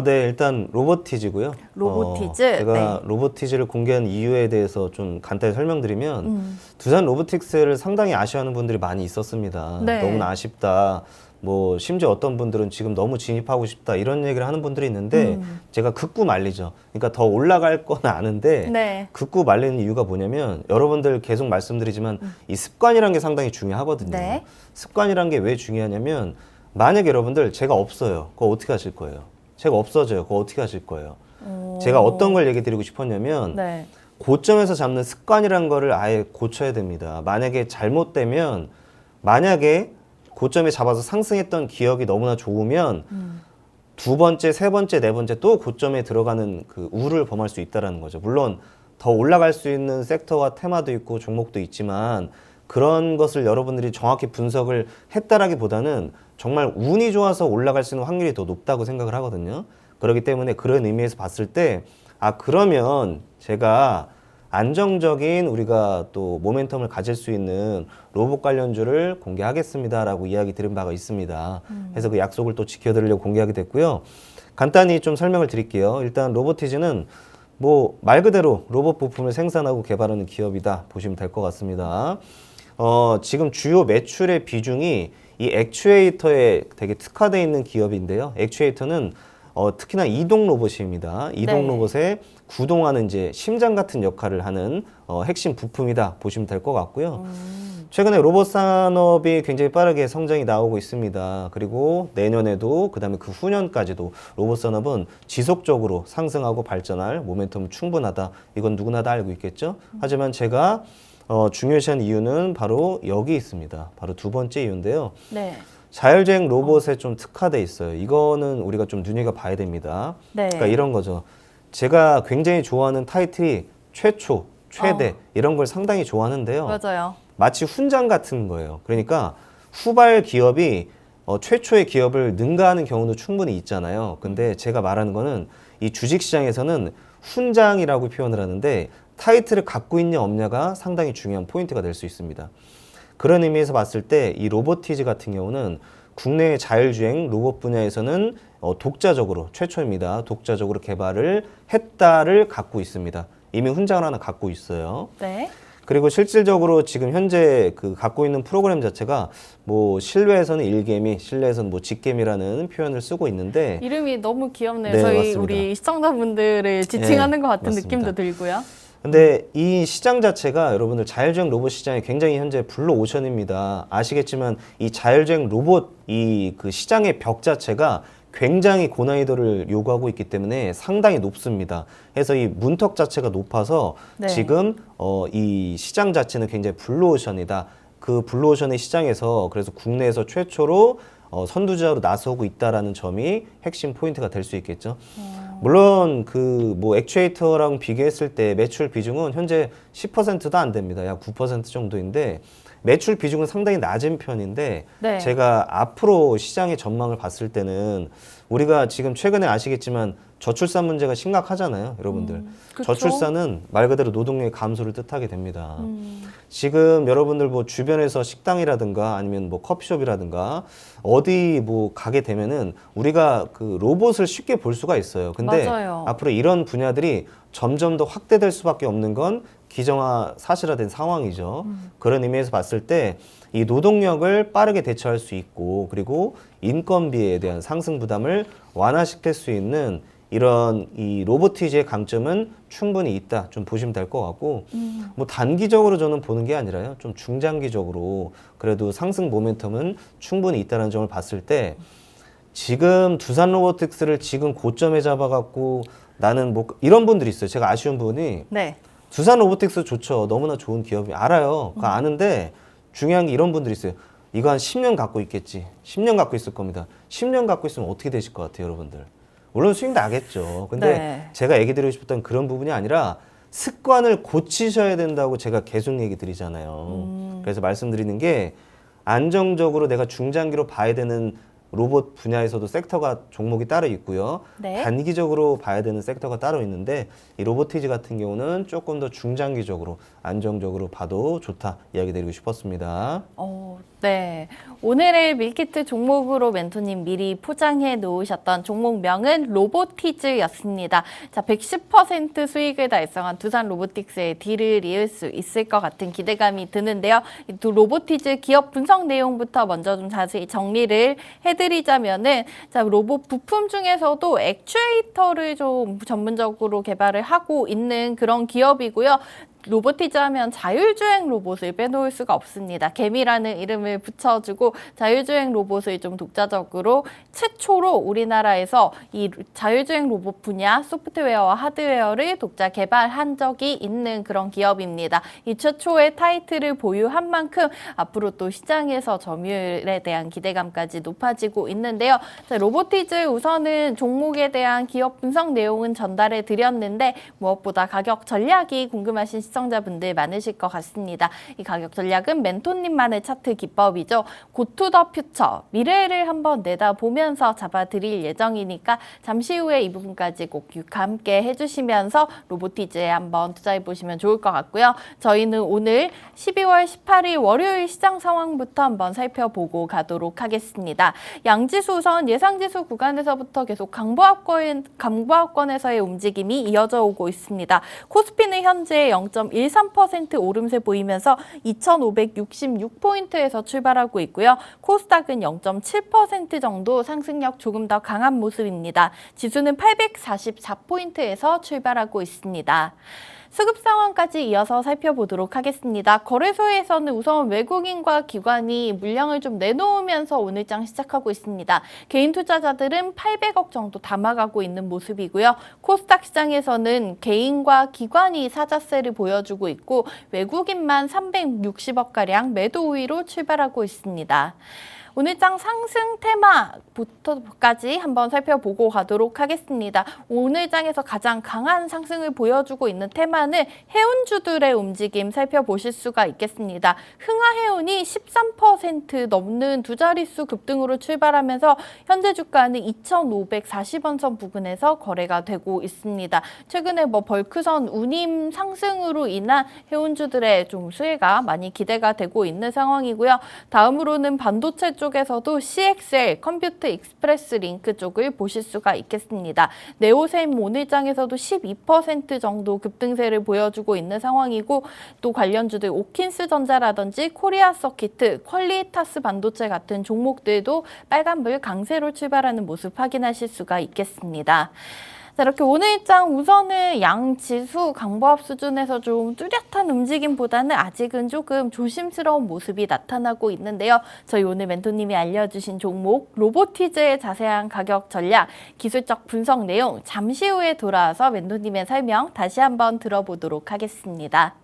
네, 일단 로보티즈고요. 로보티즈? 제가 네. 로보티즈를 공개한 이유에 대해서 좀 간단히 설명드리면 두산 로보틱스를 상당히 아쉬워하는 분들이 많이 있었습니다. 네. 너무나 아쉽다. 뭐 심지어 어떤 분들은 지금 너무 진입하고 싶다 이런 얘기를 하는 분들이 있는데 제가 극구 말리죠. 그러니까 더 올라갈 건 아는데 네. 극구 말리는 이유가 뭐냐면 여러분들 계속 말씀드리지만 이 습관이라는 게 상당히 중요하거든요. 네. 습관이라는 게 왜 중요하냐면 만약에 여러분들 제가 없어요. 그거 어떻게 하실 거예요? 제가 없어져요. 그거 어떻게 하실 거예요? 제가 어떤 걸 얘기 드리고 싶었냐면 네. 고점에서 잡는 습관이라는 거를 아예 고쳐야 됩니다. 만약에 잘못되면 만약에 고점에 잡아서 상승했던 기억이 너무나 좋으면 두 번째, 세 번째, 네 번째 또 고점에 들어가는 그 우를 범할 수 있다는 거죠. 물론 더 올라갈 수 있는 섹터와 테마도 있고 종목도 있지만 그런 것을 여러분들이 정확히 분석을 했다라기보다는 정말 운이 좋아서 올라갈 수 있는 확률이 더 높다고 생각을 하거든요. 그렇기 때문에 그런 의미에서 봤을 때 그러면 제가 안정적인 우리가 또 모멘텀을 가질 수 있는 로봇 관련주를 공개하겠습니다라고 이야기 드린 바가 있습니다. 그래서 그 약속을 또 지켜드리려고 공개하게 됐고요. 간단히 좀 설명을 드릴게요. 일단 로보티즈는 뭐 말 그대로 로봇 부품을 생산하고 개발하는 기업이다 보시면 될 것 같습니다. 지금 주요 매출의 비중이 이 액추에이터에 되게 특화되어 있는 기업인데요. 액추에이터는 특히나 이동 로봇입니다. 이동 네. 로봇에 구동하는 이제 심장 같은 역할을 하는 핵심 부품이다 보시면 될 것 같고요. 최근에 로봇 산업이 굉장히 빠르게 성장이 나오고 있습니다. 그리고 내년에도 그다음에 그 후년까지도 로봇 산업은 지속적으로 상승하고 발전할 모멘텀은 충분하다. 이건 누구나 다 알고 있겠죠. 하지만 제가 중요시한 이유는 바로 여기 있습니다. 바로 두 번째 이유인데요. 네. 자율주행 로봇에 좀 특화돼 있어요. 이거는 우리가 좀 눈여겨봐야 됩니다. 네. 그러니까 이런 거죠. 제가 굉장히 좋아하는 타이틀이 최초, 최대 이런 걸 상당히 좋아하는데요. 맞아요. 마치 훈장 같은 거예요. 그러니까 후발 기업이 최초의 기업을 능가하는 경우도 충분히 있잖아요. 근데 제가 말하는 거는 이 주식시장에서는 훈장이라고 표현을 하는데 타이틀을 갖고 있냐 없냐가 상당히 중요한 포인트가 될 수 있습니다. 그런 의미에서 봤을 때 이 로보티즈 같은 경우는 국내의 자율주행 로봇 분야에서는 독자적으로 최초입니다. 독자적으로 개발을 했다를 갖고 있습니다. 이미 훈장을 하나 갖고 있어요. 네. 그리고 실질적으로 지금 현재 그 갖고 있는 프로그램 자체가 뭐 실외에서는 일개미, 실내에서는 뭐 직개미라는 표현을 쓰고 있는데 이름이 너무 귀엽네요. 네, 저희 맞습니다. 우리 시청자분들을 지칭하는 네, 것 같은 맞습니다. 느낌도 들고요. 근데 이 시장 자체가 여러분들 자율주행 로봇 시장이 굉장히 현재 블루오션입니다. 아시겠지만 이 자율주행 로봇 이 그 시장의 벽 자체가 굉장히 고난이도를 요구하고 있기 때문에 상당히 높습니다. 그래서 이 문턱 자체가 높아서 네. 지금 이 시장 자체는 굉장히 블루오션이다. 그 블루오션의 시장에서 그래서 국내에서 최초로 선두주자로 나서고 있다라는 점이 핵심 포인트가 될 수 있겠죠. 물론 그 뭐 액추에이터랑 비교했을 때 매출 비중은 현재 10%도 안 됩니다. 약 9% 정도인데 매출 비중은 상당히 낮은 편인데 네. 제가 앞으로 시장의 전망을 봤을 때는 우리가 지금 최근에 아시겠지만 저출산 문제가 심각하잖아요, 여러분들. 그쵸? 저출산은 말 그대로 노동력의 감소를 뜻하게 됩니다. 지금 여러분들 뭐 주변에서 식당이라든가 아니면 뭐 커피숍이라든가 어디 뭐 가게 되면은 우리가 그 로봇을 쉽게 볼 수가 있어요. 근데 맞아요. 앞으로 이런 분야들이 점점 더 확대될 수밖에 없는 건 기정화 사실화된 상황이죠. 그런 의미에서 봤을 때 이 노동력을 빠르게 대처할 수 있고 그리고 인건비에 대한 상승 부담을 완화시킬 수 있는 이런 이 로보티즈의 강점은 충분히 있다 좀 보시면 될 것 같고 뭐 단기적으로 저는 보는 게 아니라요 좀 중장기적으로 그래도 상승 모멘텀은 충분히 있다는 점을 봤을 때 지금 두산 로보틱스를 지금 고점에 잡아갖고 나는 뭐 이런 분들이 있어요. 제가 아쉬운 부분이 네. 두산 로보틱스 좋죠. 너무나 좋은 기업이 알아요. 그거 아는데 중요한 게 이런 분들이 있어요. 이거 한 10년 갖고 있겠지. 10년 갖고 있을 겁니다. 10년 갖고 있으면 어떻게 되실 것 같아요, 여러분들? 물론 수익 나겠죠. 근데 네. 제가 얘기 드리고 싶었던 그런 부분이 아니라 습관을 고치셔야 된다고 제가 계속 얘기 드리잖아요. 그래서 말씀드리는 게 안정적으로 내가 중장기로 봐야 되는 로봇 분야에서도 섹터가 종목이 따로 있고요. 네. 단기적으로 봐야 되는 섹터가 따로 있는데 이 로보티즈 같은 경우는 조금 더 중장기적으로 안정적으로 봐도 좋다 이야기 드리고 싶었습니다. 네. 오늘의 밀키트 종목으로 멘토님 미리 포장해 놓으셨던 종목명은 로보티즈였습니다. 자, 110% 수익을 달성한 두산 로보틱스의 딜을 이을 수 있을 것 같은 기대감이 드는데요. 이 두 로보티즈 기업 분석 내용부터 먼저 좀 자세히 정리를 해드리자면은, 자, 로봇 부품 중에서도 액추에이터를 좀 전문적으로 개발을 하고 있는 그런 기업이고요. 로보티즈 하면 자율주행 로봇을 빼놓을 수가 없습니다. 개미라는 이름을 붙여주고 자율주행 로봇을 좀 독자적으로 최초로 우리나라에서 이 자율주행 로봇 분야 소프트웨어와 하드웨어를 독자 개발한 적이 있는 그런 기업입니다. 이 최초의 타이틀을 보유한 만큼 앞으로 또 시장에서 점유율에 대한 기대감까지 높아지고 있는데요. 자, 로보티즈 우선은 종목에 대한 기업 분석 내용은 전달해 드렸는데 무엇보다 가격 전략이 궁금하신 시청자분들 많으실 것 같습니다. 이 가격 전략은 멘토님만의 차트 기법이죠. 고투더 퓨처, 미래를 한번 내다보면서 잡아드릴 예정이니까 잠시 후에 이 부분까지 꼭 함께 해주시면서 로보티즈에 한번 투자해보시면 좋을 것 같고요. 저희는 오늘 12월 18일 월요일 시장 상황부터 한번 살펴보고 가도록 하겠습니다. 양지수 우선 예상지수 구간에서부터 계속 강보합권에서의 움직임이 이어져 오고 있습니다. 코스피는 현재 0.13% 오름세 보이면서 2,566포인트에서 출발하고 있고요. 코스닥은 0.7% 정도 상승력 조금 더 강한 모습입니다. 지수는 844포인트에서 출발하고 있습니다. 수급 상황까지 이어서 살펴보도록 하겠습니다. 거래소에서는 우선 외국인과 기관이 물량을 좀 내놓으면서 오늘장 시작하고 있습니다. 개인 투자자들은 800억 정도 담아가고 있는 모습이고요. 코스닥 시장에서는 개인과 기관이 사자세를 보여주고 있고 외국인만 360억가량 매도 우위로 출발하고 있습니다. 오늘장 상승 테마부터까지 한번 살펴보고 가도록 하겠습니다. 오늘장에서 가장 강한 상승을 보여주고 있는 테마는 해운주들의 움직임 살펴보실 수가 있겠습니다. 흥하해운이 13% 넘는 두 자릿수 급등으로 출발하면서 현재 주가는 2,540원 선 부근에서 거래가 되고 있습니다. 최근에 벌크선 운임 상승으로 인한 해운주들의 좀 수혜가 많이 기대가 되고 있는 상황이고요. 다음으로는 반도체 쪽에서도 CXL 컴퓨터 익스프레스 링크 쪽을 보실 수가 있겠습니다. 네오셈 오늘장에서도 12% 정도 급등세를 보여주고 있는 상황이고 또 관련주들 오킨스 전자라든지 코리아 서키트, 퀄리타스 반도체 같은 종목들도 빨간불 강세로 출발하는 모습 확인하실 수가 있겠습니다. 자, 이렇게 오늘장 우선은 양지수 강보합 수준에서 좀 뚜렷한 움직임보다는 아직은 조금 조심스러운 모습이 나타나고 있는데요. 저희 오늘 멘토님이 알려주신 종목 로보티즈의 자세한 가격 전략, 기술적 분석 내용 잠시 후에 돌아와서 멘토님의 설명 다시 한번 들어보도록 하겠습니다.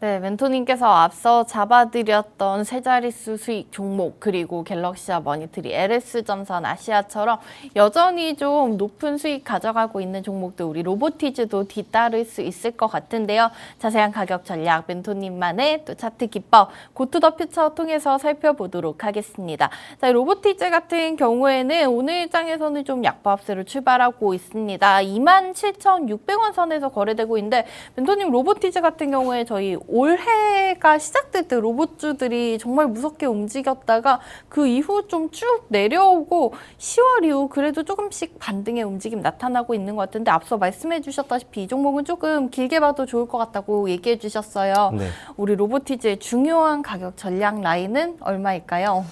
네, 멘토님께서 앞서 잡아드렸던 세 자릿수 수익 종목 그리고 갤럭시와 머니트리, LS전선, 아시아처럼 여전히 좀 높은 수익 가져가고 있는 종목들 우리 로보티즈도 뒤따를 수 있을 것 같은데요. 자세한 가격 전략 멘토님만의 또 차트 기법 고투더퓨처 통해서 살펴보도록 하겠습니다. 자, 로보티즈 같은 경우에는 오늘 장에서는 좀 약보합세로 출발하고 있습니다. 27,600원 선에서 거래되고 있는데 멘토님 로보티즈 같은 경우에 저희 올해가 시작될 때 로봇주들이 정말 무섭게 움직였다가 그 이후 좀 쭉 내려오고 10월 이후 그래도 조금씩 반등의 움직임 나타나고 있는 것 같은데 앞서 말씀해 주셨다시피 이 종목은 조금 길게 봐도 좋을 것 같다고 얘기해 주셨어요. 네. 우리 로보티즈의 중요한 가격 전략 라인은 얼마일까요?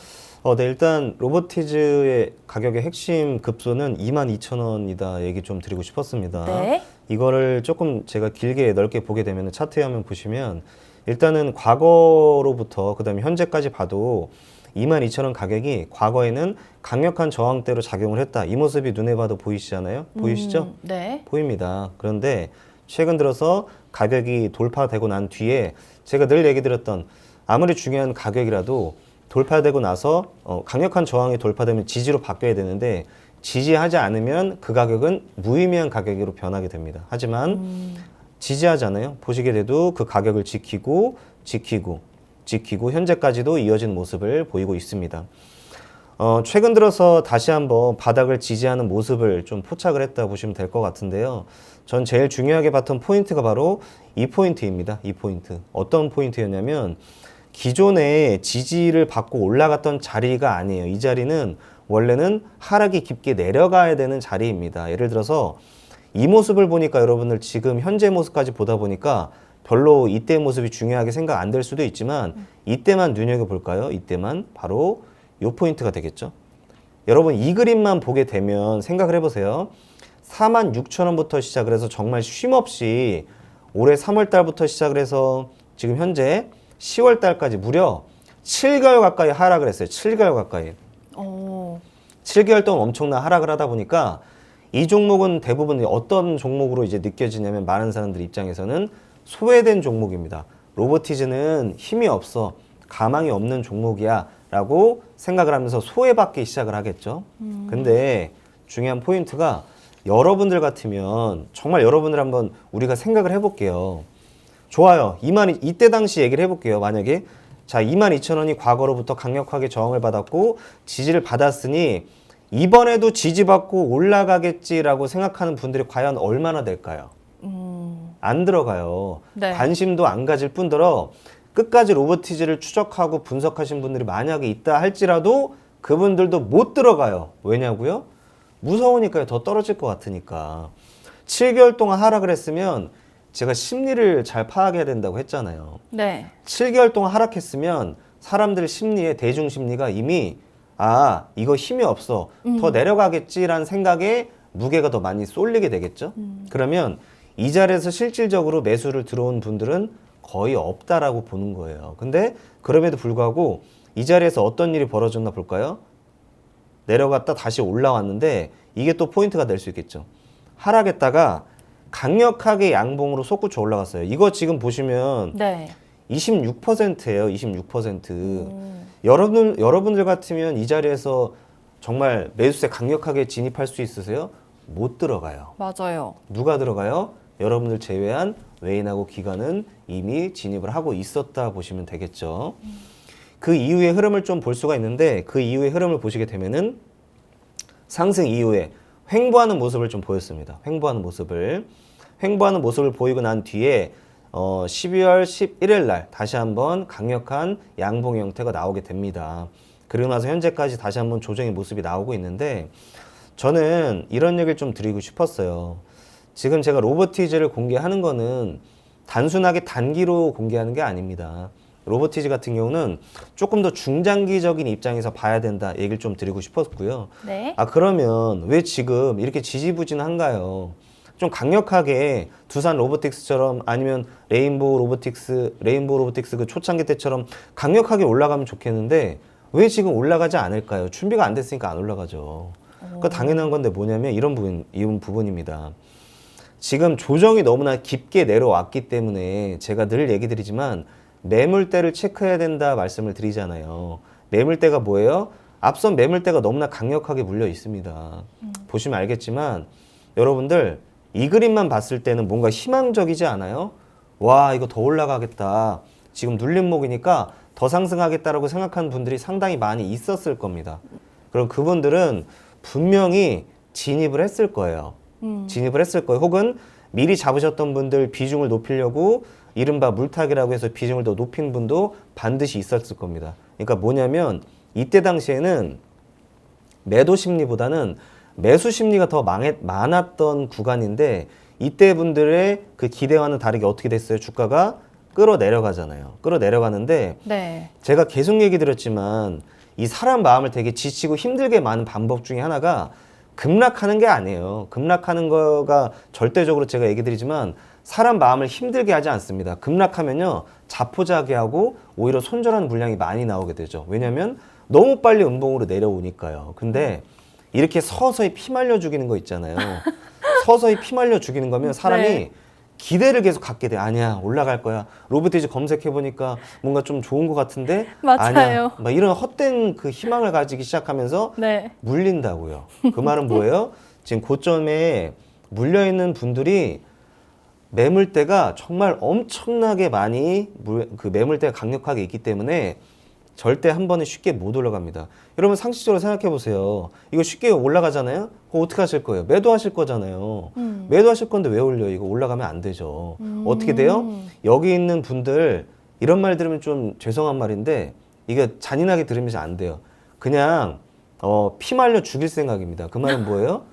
네, 일단 로보티즈의 가격의 핵심 급소는 22,000원이다 얘기 좀 드리고 싶었습니다. 네. 이거를 조금 제가 길게 넓게 보게 되면 차트에 한번 보시면 일단은 과거로부터 그다음에 현재까지 봐도 22,000원 가격이 과거에는 강력한 저항대로 작용을 했다. 이 모습이 눈에 봐도 보이시잖아요. 보이시죠? 네. 보입니다. 그런데 최근 들어서 가격이 돌파되고 난 뒤에 제가 늘 얘기 드렸던 아무리 중요한 가격이라도 돌파되고 나서 강력한 저항이 돌파되면 지지로 바뀌어야 되는데 지지하지 않으면 그 가격은 무의미한 가격으로 변하게 됩니다. 하지만 지지하잖아요. 보시게 돼도 그 가격을 지키고 현재까지도 이어진 모습을 보이고 있습니다. 최근 들어서 다시 한번 바닥을 지지하는 모습을 좀 포착을 했다 보시면 될 것 같은데요. 전 제일 중요하게 봤던 포인트가 바로 이 포인트입니다. 이 포인트. 어떤 포인트였냐면 기존에 지지를 받고 올라갔던 자리가 아니에요. 이 자리는 원래는 하락이 깊게 내려가야 되는 자리입니다. 예를 들어서 이 모습을 보니까 여러분들 지금 현재 모습까지 보다 보니까 별로 이때 모습이 중요하게 생각 안 될 수도 있지만 이때만 눈여겨볼까요? 이때만 바로 이 포인트가 되겠죠. 여러분 이 그림만 보게 되면 생각을 해보세요. 46,000원부터 시작을 해서 정말 쉼없이 올해 3월달부터 시작을 해서 지금 현재 10월달까지 무려 7개월 가까이 하락을 했어요. 7개월 가까이. 7개월 동안 엄청난 하락을 하다 보니까 이 종목은 대부분 어떤 종목으로 이제 느껴지냐면 많은 사람들 입장에서는 소외된 종목입니다. 로보티즈는 힘이 없어, 가망이 없는 종목이야 라고 생각을 하면서 소외받기 시작을 하겠죠. 근데 중요한 포인트가 여러분들 같으면 정말 여러분들 한번 우리가 생각을 해볼게요. 좋아요. 이때 당시 얘기를 해볼게요. 만약에 자 22,000원이 과거로부터 강력하게 저항을 받았고 지지를 받았으니 이번에도 지지받고 올라가겠지라고 생각하는 분들이 과연 얼마나 될까요? 안 들어가요. 네. 관심도 안 가질 뿐더러 끝까지 로보티즈를 추적하고 분석하신 분들이 만약에 있다 할지라도 그분들도 못 들어가요. 왜냐고요? 무서우니까요. 더 떨어질 것 같으니까. 7개월 동안 하락을 했으면 제가 심리를 잘 파악해야 된다고 했잖아요. 네. 7개월 동안 하락했으면 사람들 심리에 대중 심리가 이미 이거 힘이 없어. 더 내려가겠지라는 생각에 무게가 더 많이 쏠리게 되겠죠. 그러면 이 자리에서 실질적으로 매수를 들어온 분들은 거의 없다라고 보는 거예요. 근데 그럼에도 불구하고 이 자리에서 어떤 일이 벌어졌나 볼까요? 내려갔다 다시 올라왔는데 이게 또 포인트가 될 수 있겠죠. 하락했다가 강력하게 양봉으로 솟구쳐 올라갔어요. 이거 지금 보시면 네. 26%예요. 26%. 여러분들 같으면 이 자리에서 정말 매수세 강력하게 진입할 수 있으세요? 못 들어가요. 맞아요. 누가 들어가요? 여러분들 제외한 외인하고 기관은 이미 진입을 하고 있었다 보시면 되겠죠. 그 이후의 흐름을 좀 볼 수가 있는데 그 이후의 흐름을 보시게 되면은 상승 이후에 횡보하는 모습을 좀 보였습니다. 횡보하는 모습을 보이고 난 뒤에 12월 11일 날 다시 한번 강력한 양봉 형태가 나오게 됩니다. 그리고 나서 현재까지 다시 한번 조정의 모습이 나오고 있는데 저는 이런 얘기를 좀 드리고 싶었어요. 지금 제가 로보티즈를 공개하는 거는 단순하게 단기로 공개하는 게 아닙니다. 로보티즈 같은 경우는 조금 더 중장기적인 입장에서 봐야 된다 얘기를 좀 드리고 싶었고요. 네. 그러면 왜 지금 이렇게 지지부진한가요? 좀 강력하게 두산 로보틱스처럼 아니면 레인보우 로보틱스 그 초창기 때처럼 강력하게 올라가면 좋겠는데 왜 지금 올라가지 않을까요? 준비가 안 됐으니까 안 올라가죠. 그 당연한 건데 뭐냐면 이런 부분입니다. 지금 조정이 너무나 깊게 내려왔기 때문에 제가 늘 얘기 드리지만 매물대를 체크해야 된다 말씀을 드리잖아요. 매물대가 뭐예요? 앞선 매물대가 너무나 강력하게 물려 있습니다. 보시면 알겠지만 여러분들 이 그림만 봤을 때는 뭔가 희망적이지 않아요? 와, 이거 더 올라가겠다. 지금 눌림목이니까 더 상승하겠다라고 생각하는 분들이 상당히 많이 있었을 겁니다. 그럼 그분들은 분명히 진입을 했을 거예요. 진입을 했을 거예요. 혹은 미리 잡으셨던 분들 비중을 높이려고 이른바 물타기라고 해서 비중을 더 높인 분도 반드시 있었을 겁니다. 그러니까 뭐냐면 이때 당시에는 매도 심리보다는 매수 심리가 더 많았던 구간인데 이때 분들의 그 기대와는 다르게 어떻게 됐어요? 주가가 끌어내려가잖아요. 끌어내려가는데 네. 제가 계속 얘기 드렸지만 이 사람 마음을 되게 지치고 힘들게 많은 방법 중에 하나가 급락하는 게 아니에요. 급락하는 거가 절대적으로 제가 얘기 드리지만 사람 마음을 힘들게 하지 않습니다. 급락하면요. 자포자기하고 오히려 손절하는 물량이 많이 나오게 되죠. 왜냐하면 너무 빨리 음봉으로 내려오니까요. 근데 이렇게 서서히 피말려 죽이는 거 있잖아요. 서서히 피말려 죽이는 거면 사람이 네. 기대를 계속 갖게 돼. 아니야, 올라갈 거야. 로보티즈 검색해보니까 뭔가 좀 좋은 것 같은데 맞아요. 아니야. 막 이런 헛된 그 희망을 가지기 시작하면서 네. 물린다고요. 그 말은 뭐예요? 지금 고점에 물려있는 분들이 매물대가 정말 엄청나게 많이 그 매물대가 강력하게 있기 때문에 절대 한 번에 쉽게 못 올라갑니다. 여러분 상식적으로 생각해 보세요. 이거 쉽게 올라가잖아요? 그거 어떻게 하실 거예요? 매도하실 거잖아요. 매도하실 건데 왜 올려요? 이거 올라가면 안 되죠. 어떻게 돼요? 여기 있는 분들 이런 말 들으면 좀 죄송한 말인데 이게 잔인하게 들으면 안 돼요. 그냥 피말려 죽일 생각입니다. 그 말은 뭐예요?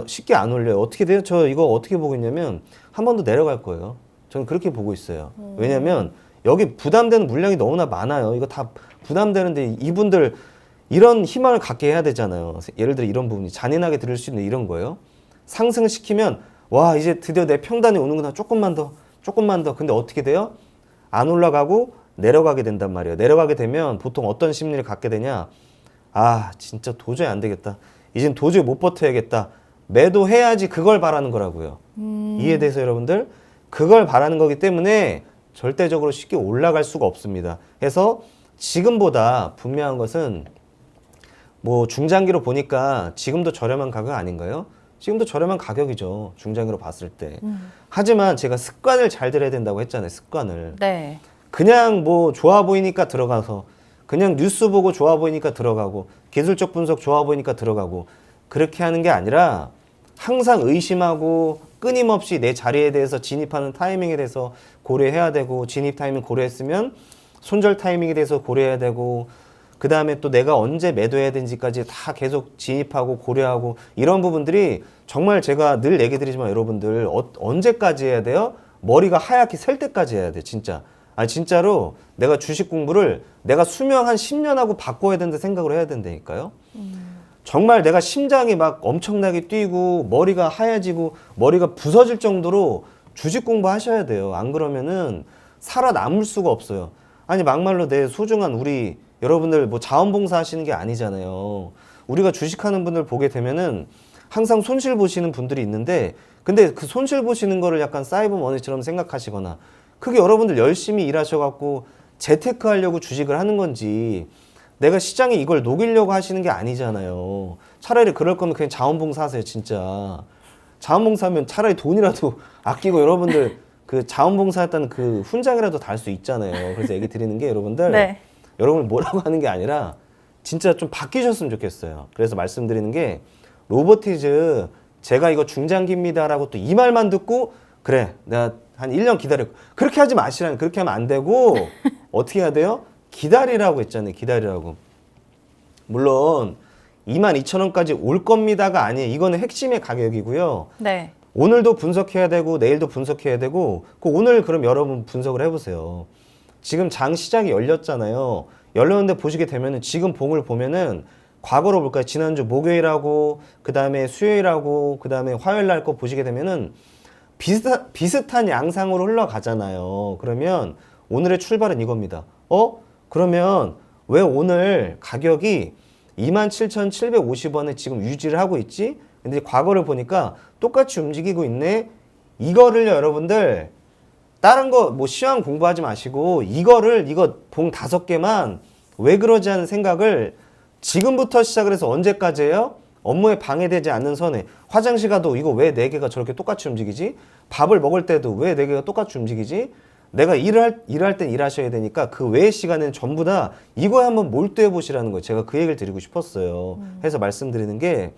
쉽게 안 올려요. 어떻게 돼요? 저 이거 어떻게 보고 있냐면 한 번 더 내려갈 거예요. 저는 그렇게 보고 있어요. 왜냐면 여기 부담되는 물량이 너무나 많아요. 이거 다 부담되는데 이분들 이런 희망을 갖게 해야 되잖아요. 예를 들어 이런 부분이 잔인하게 들을 수 있는 이런 거예요. 상승을 시키면 와, 이제 드디어 내 평단이 오는구나. 조금만 더. 근데 어떻게 돼요? 안 올라가고 내려가게 된단 말이에요. 내려가게 되면 보통 어떤 심리를 갖게 되냐? 아, 진짜 도저히 안 되겠다. 이젠 도저히 못 버텨야겠다. 매도해야지 그걸 바라는 거라고요. 이해돼서 여러분들? 그걸 바라는 거기 때문에 절대적으로 쉽게 올라갈 수가 없습니다. 그래서 지금보다 분명한 것은 뭐 중장기로 보니까 지금도 저렴한 가격 아닌가요? 지금도 저렴한 가격이죠. 중장기로 봤을 때. 하지만 제가 습관을 잘 들여야 된다고 했잖아요. 습관을. 네. 그냥 뭐 좋아 보이니까 들어가서 그냥 뉴스 보고 좋아 보이니까 들어가고 기술적 분석 좋아 보이니까 들어가고 그렇게 하는 게 아니라 항상 의심하고 끊임없이 내 자리에 대해서 진입하는 타이밍에 대해서 고려해야 되고 진입 타이밍 고려했으면 손절 타이밍에 대해서 고려해야 되고 그 다음에 또 내가 언제 매도해야 되는지까지 다 계속 진입하고 고려하고 이런 부분들이 정말 제가 늘 얘기 드리지만 여러분들 언제까지 해야 돼요? 머리가 하얗게 셀 때까지 해야 돼 진짜. 아니 진짜로 내가 주식 공부를 내가 수명 한 10년 하고 바꿔야 된다 생각을 해야 된다니까요. 정말 내가 심장이 막 엄청나게 뛰고 머리가 하얘지고 머리가 부서질 정도로 주식 공부하셔야 돼요. 안 그러면은 살아남을 수가 없어요. 아니 막말로 내 소중한 우리 여러분들 뭐 자원봉사 하시는 게 아니잖아요. 우리가 주식하는 분들 보게 되면은 항상 손실 보시는 분들이 있는데 근데 그 손실 보시는 거를 약간 사이버 머니처럼 생각하시거나 그게 여러분들 열심히 일하셔갖고 재테크 하려고 주식을 하는 건지 내가 시장에 이걸 녹이려고 하시는 게 아니잖아요. 차라리 그럴 거면 그냥 자원봉사 하세요, 진짜. 자원봉사하면 차라리 돈이라도 아끼고 여러분들 그 자원봉사 했다는 그 훈장이라도 달 수 있잖아요. 그래서 얘기 드리는 게 여러분들 네. 여러분을 뭐라고 하는 게 아니라 진짜 좀 바뀌셨으면 좋겠어요. 그래서 말씀드리는 게 로보티즈 제가 이거 중장기입니다라고 또 이 말만 듣고 그래 내가 한 1년 기다려 그렇게 하지 마시라니 그렇게 하면 안 되고 어떻게 해야 돼요? 기다리라고 했잖아요. 기다리라고. 물론 22,000원까지 올 겁니다가 아니에요. 이거는 핵심의 가격이고요. 네. 오늘도 분석해야 되고 내일도 분석해야 되고 그 오늘 그럼 여러분 분석을 해보세요. 지금 장 시장이 열렸잖아요. 열렸는데 보시게 되면은 지금 봉을 보면은 과거로 볼까요? 지난주 목요일하고 그 다음에 수요일하고 그 다음에 화요일 날 거 보시게 되면은 비슷한 양상으로 흘러가잖아요. 그러면 오늘의 출발은 이겁니다. 그러면 왜 오늘 가격이 27,750원에 지금 유지를 하고 있지? 근데 과거를 보니까 똑같이 움직이고 있네. 이거를 여러분들 다른 거 뭐 시험 공부하지 마시고 이거 봉 5개만 왜 그러지 하는 생각을 지금부터 시작을 해서 언제까지예요? 업무에 방해되지 않는 선에 화장실 가도 이거 왜 4개가 저렇게 똑같이 움직이지? 밥을 먹을 때도 왜 4개가 똑같이 움직이지? 내가 일할 땐 일하셔야 되니까 그 외의 시간에는 전부 다 이거에 한번 몰두해 보시라는 거예요. 제가 그 얘기를 드리고 싶었어요. 해서 말씀드리는 게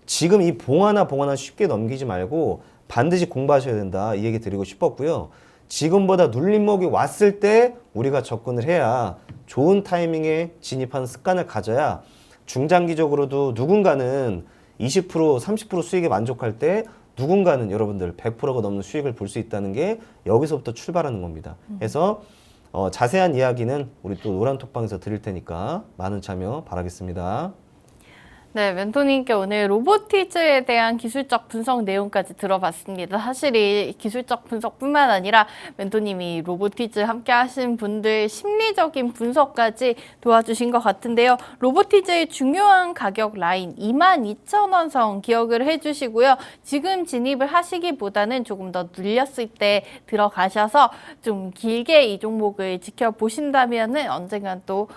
지금 이 봉 하나 쉽게 넘기지 말고 반드시 공부하셔야 된다. 이 얘기 드리고 싶었고요. 지금보다 눌림목이 왔을 때 우리가 접근을 해야 좋은 타이밍에 진입하는 습관을 가져야 중장기적으로도 누군가는 20%, 30% 수익에 만족할 때 누군가는 여러분들 100%가 넘는 수익을 볼 수 있다는 게 여기서부터 출발하는 겁니다. 그래서 자세한 이야기는 우리 또 노란톡방에서 드릴 테니까 많은 참여 바라겠습니다. 네, 멘토님께 오늘 로보티즈에 대한 기술적 분석 내용까지 들어봤습니다. 사실 이 기술적 분석뿐만 아니라 멘토님이 로보티즈 함께 하신 분들 심리적인 분석까지 도와주신 것 같은데요. 로보티즈의 중요한 가격 라인 22,000원 선 기억을 해주시고요. 지금 진입을 하시기보다는 조금 더 눌렸을 때 들어가셔서 좀 길게 이 종목을 지켜보신다면은 언젠간 또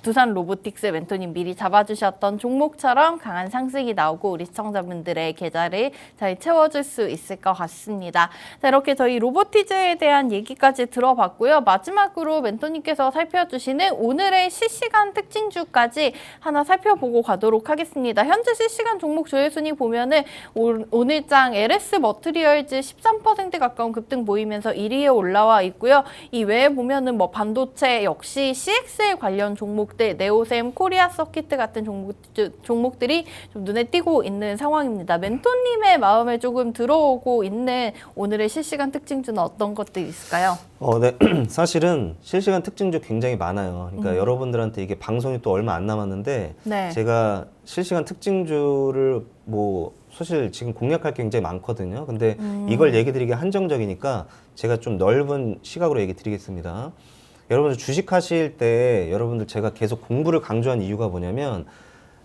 두산 로보틱스 멘토님 미리 잡아주셨던 종목처럼 강한 상승이 나오고 우리 시청자분들의 계좌를 잘 채워줄 수 있을 것 같습니다. 자, 이렇게 저희 로보티즈에 대한 얘기까지 들어봤고요. 마지막으로 멘토님께서 살펴주시는 오늘의 실시간 특징주까지 하나 살펴보고 가도록 하겠습니다. 현재 실시간 종목 조회순위 보면은 오늘장 LS 머트리얼즈 13% 가까운 급등 보이면서 1위에 올라와 있고요. 이 외에 보면은 뭐 반도체 역시 CXL 관련 종목들, 네오셈, 코리아 서키트 같은 종목들이 좀 눈에 띄고 있는 상황입니다. 멘토님의 마음에 조금 들어오고 있는 오늘의 실시간 특징주는 어떤 것들이 있을까요? 네. 사실은 실시간 특징주 굉장히 많아요. 그러니까 여러분들한테 이게 방송이 또 얼마 안 남았는데 네. 제가 실시간 특징주를 뭐 사실 지금 공략할 게 굉장히 많거든요. 근데 이걸 얘기 드리기 한정적이니까 제가 좀 넓은 시각으로 얘기 드리겠습니다. 여러분들 주식하실 때 여러분들 제가 계속 공부를 강조한 이유가 뭐냐면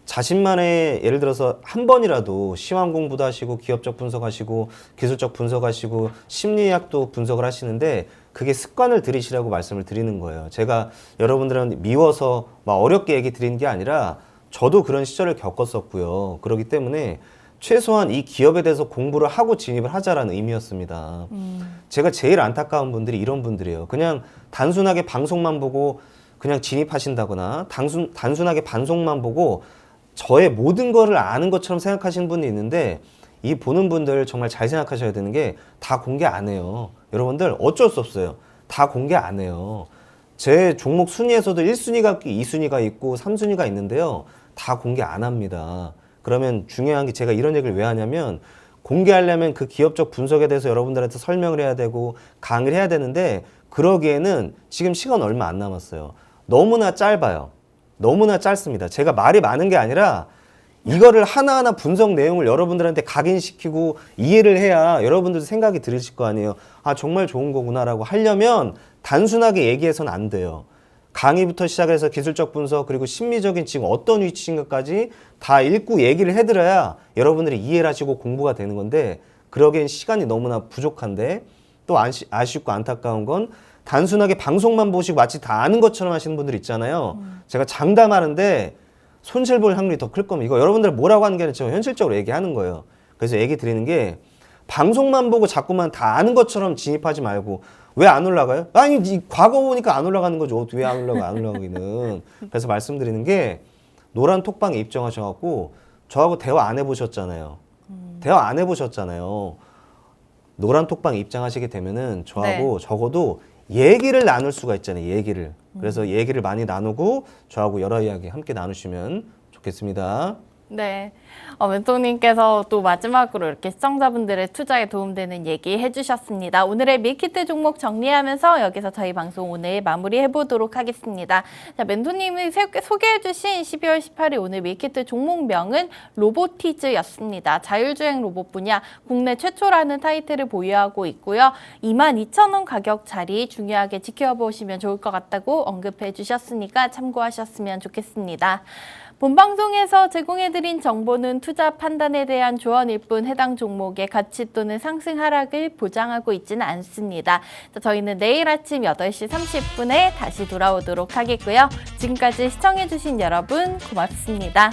자신만의 예를 들어서 한 번이라도 시황 공부도 하시고 기업적 분석하시고 기술적 분석하시고 심리학도 분석을 하시는데 그게 습관을 들이시라고 말씀을 드리는 거예요. 제가 여러분들한테 미워서 막 어렵게 얘기 드리는 게 아니라 저도 그런 시절을 겪었었고요. 그렇기 때문에 최소한 이 기업에 대해서 공부를 하고 진입을 하자라는 의미였습니다. 제가 제일 안타까운 분들이 이런 분들이에요. 그냥 단순하게 방송만 보고 그냥 진입하신다거나 단순하게 방송만 보고 저의 모든 거를 아는 것처럼 생각하시는 분이 있는데 이 보는 분들 정말 잘 생각하셔야 되는 게 다 공개 안 해요. 여러분들 어쩔 수 없어요. 다 공개 안 해요. 제 종목 순위에서도 1순위가 있고 2순위가 있고 3순위가 있는데요. 다 공개 안 합니다. 그러면 중요한 게 제가 이런 얘기를 왜 하냐면 공개하려면 그 기업적 분석에 대해서 여러분들한테 설명을 해야 되고 강의를 해야 되는데 그러기에는 지금 시간 얼마 안 남았어요. 너무나 짧아요. 너무나 짧습니다. 제가 말이 많은 게 아니라 이거를 하나하나 분석 내용을 여러분들한테 각인시키고 이해를 해야 여러분들도 생각이 들으실 거 아니에요. 아, 정말 좋은 거구나라고 하려면 단순하게 얘기해서는 안 돼요. 강의부터 시작해서 기술적 분석 그리고 심리적인 지금 어떤 위치인가까지 다 읽고 얘기를 해드려야 여러분들이 이해를 하시고 공부가 되는 건데 그러기엔 시간이 너무나 부족한데 또 아쉽고 안타까운 건 단순하게 방송만 보시고 마치 다 아는 것처럼 하시는 분들 있잖아요. 제가 장담하는데 손실 볼 확률이 더 클 거면 이거 여러분들 뭐라고 하는 게 아니라 제가 현실적으로 얘기하는 거예요. 그래서 얘기 드리는 게 방송만 보고 자꾸만 다 아는 것처럼 진입하지 말고 왜 안 올라가요? 아니 과거 보니까 안 올라가는 거죠. 왜 안 올라가기는. 그래서 말씀드리는 게 노란 톡방에 입장하셔갖고 저하고 대화 안 해보셨잖아요. 대화 안 해보셨잖아요. 노란 톡방에 입장하시게 되면은 저하고 네. 적어도 얘기를 나눌 수가 있잖아요. 얘기를. 그래서 얘기를 많이 나누고 저하고 여러 이야기 함께 나누시면 좋겠습니다. 네. 멘토님께서 또 마지막으로 이렇게 시청자분들의 투자에 도움되는 얘기 해주셨습니다. 오늘의 밀키트 종목 정리하면서 여기서 저희 방송 오늘 마무리해 보도록 하겠습니다. 자, 멘토님이 소개해주신 12월 18일 오늘 밀키트 종목명은 로보티즈였습니다. 자율주행 로봇 분야 국내 최초라는 타이틀을 보유하고 있고요. 22,000원 가격 자리 중요하게 지켜보시면 좋을 것 같다고 언급해 주셨으니까 참고하셨으면 좋겠습니다. 본방송에서 제공해드린 정보는 투자 판단에 대한 조언일 뿐 해당 종목의 가치 또는 상승 하락을 보장하고 있지는 않습니다. 저희는 내일 아침 8시 30분에 다시 돌아오도록 하겠고요. 지금까지 시청해주신 여러분 고맙습니다.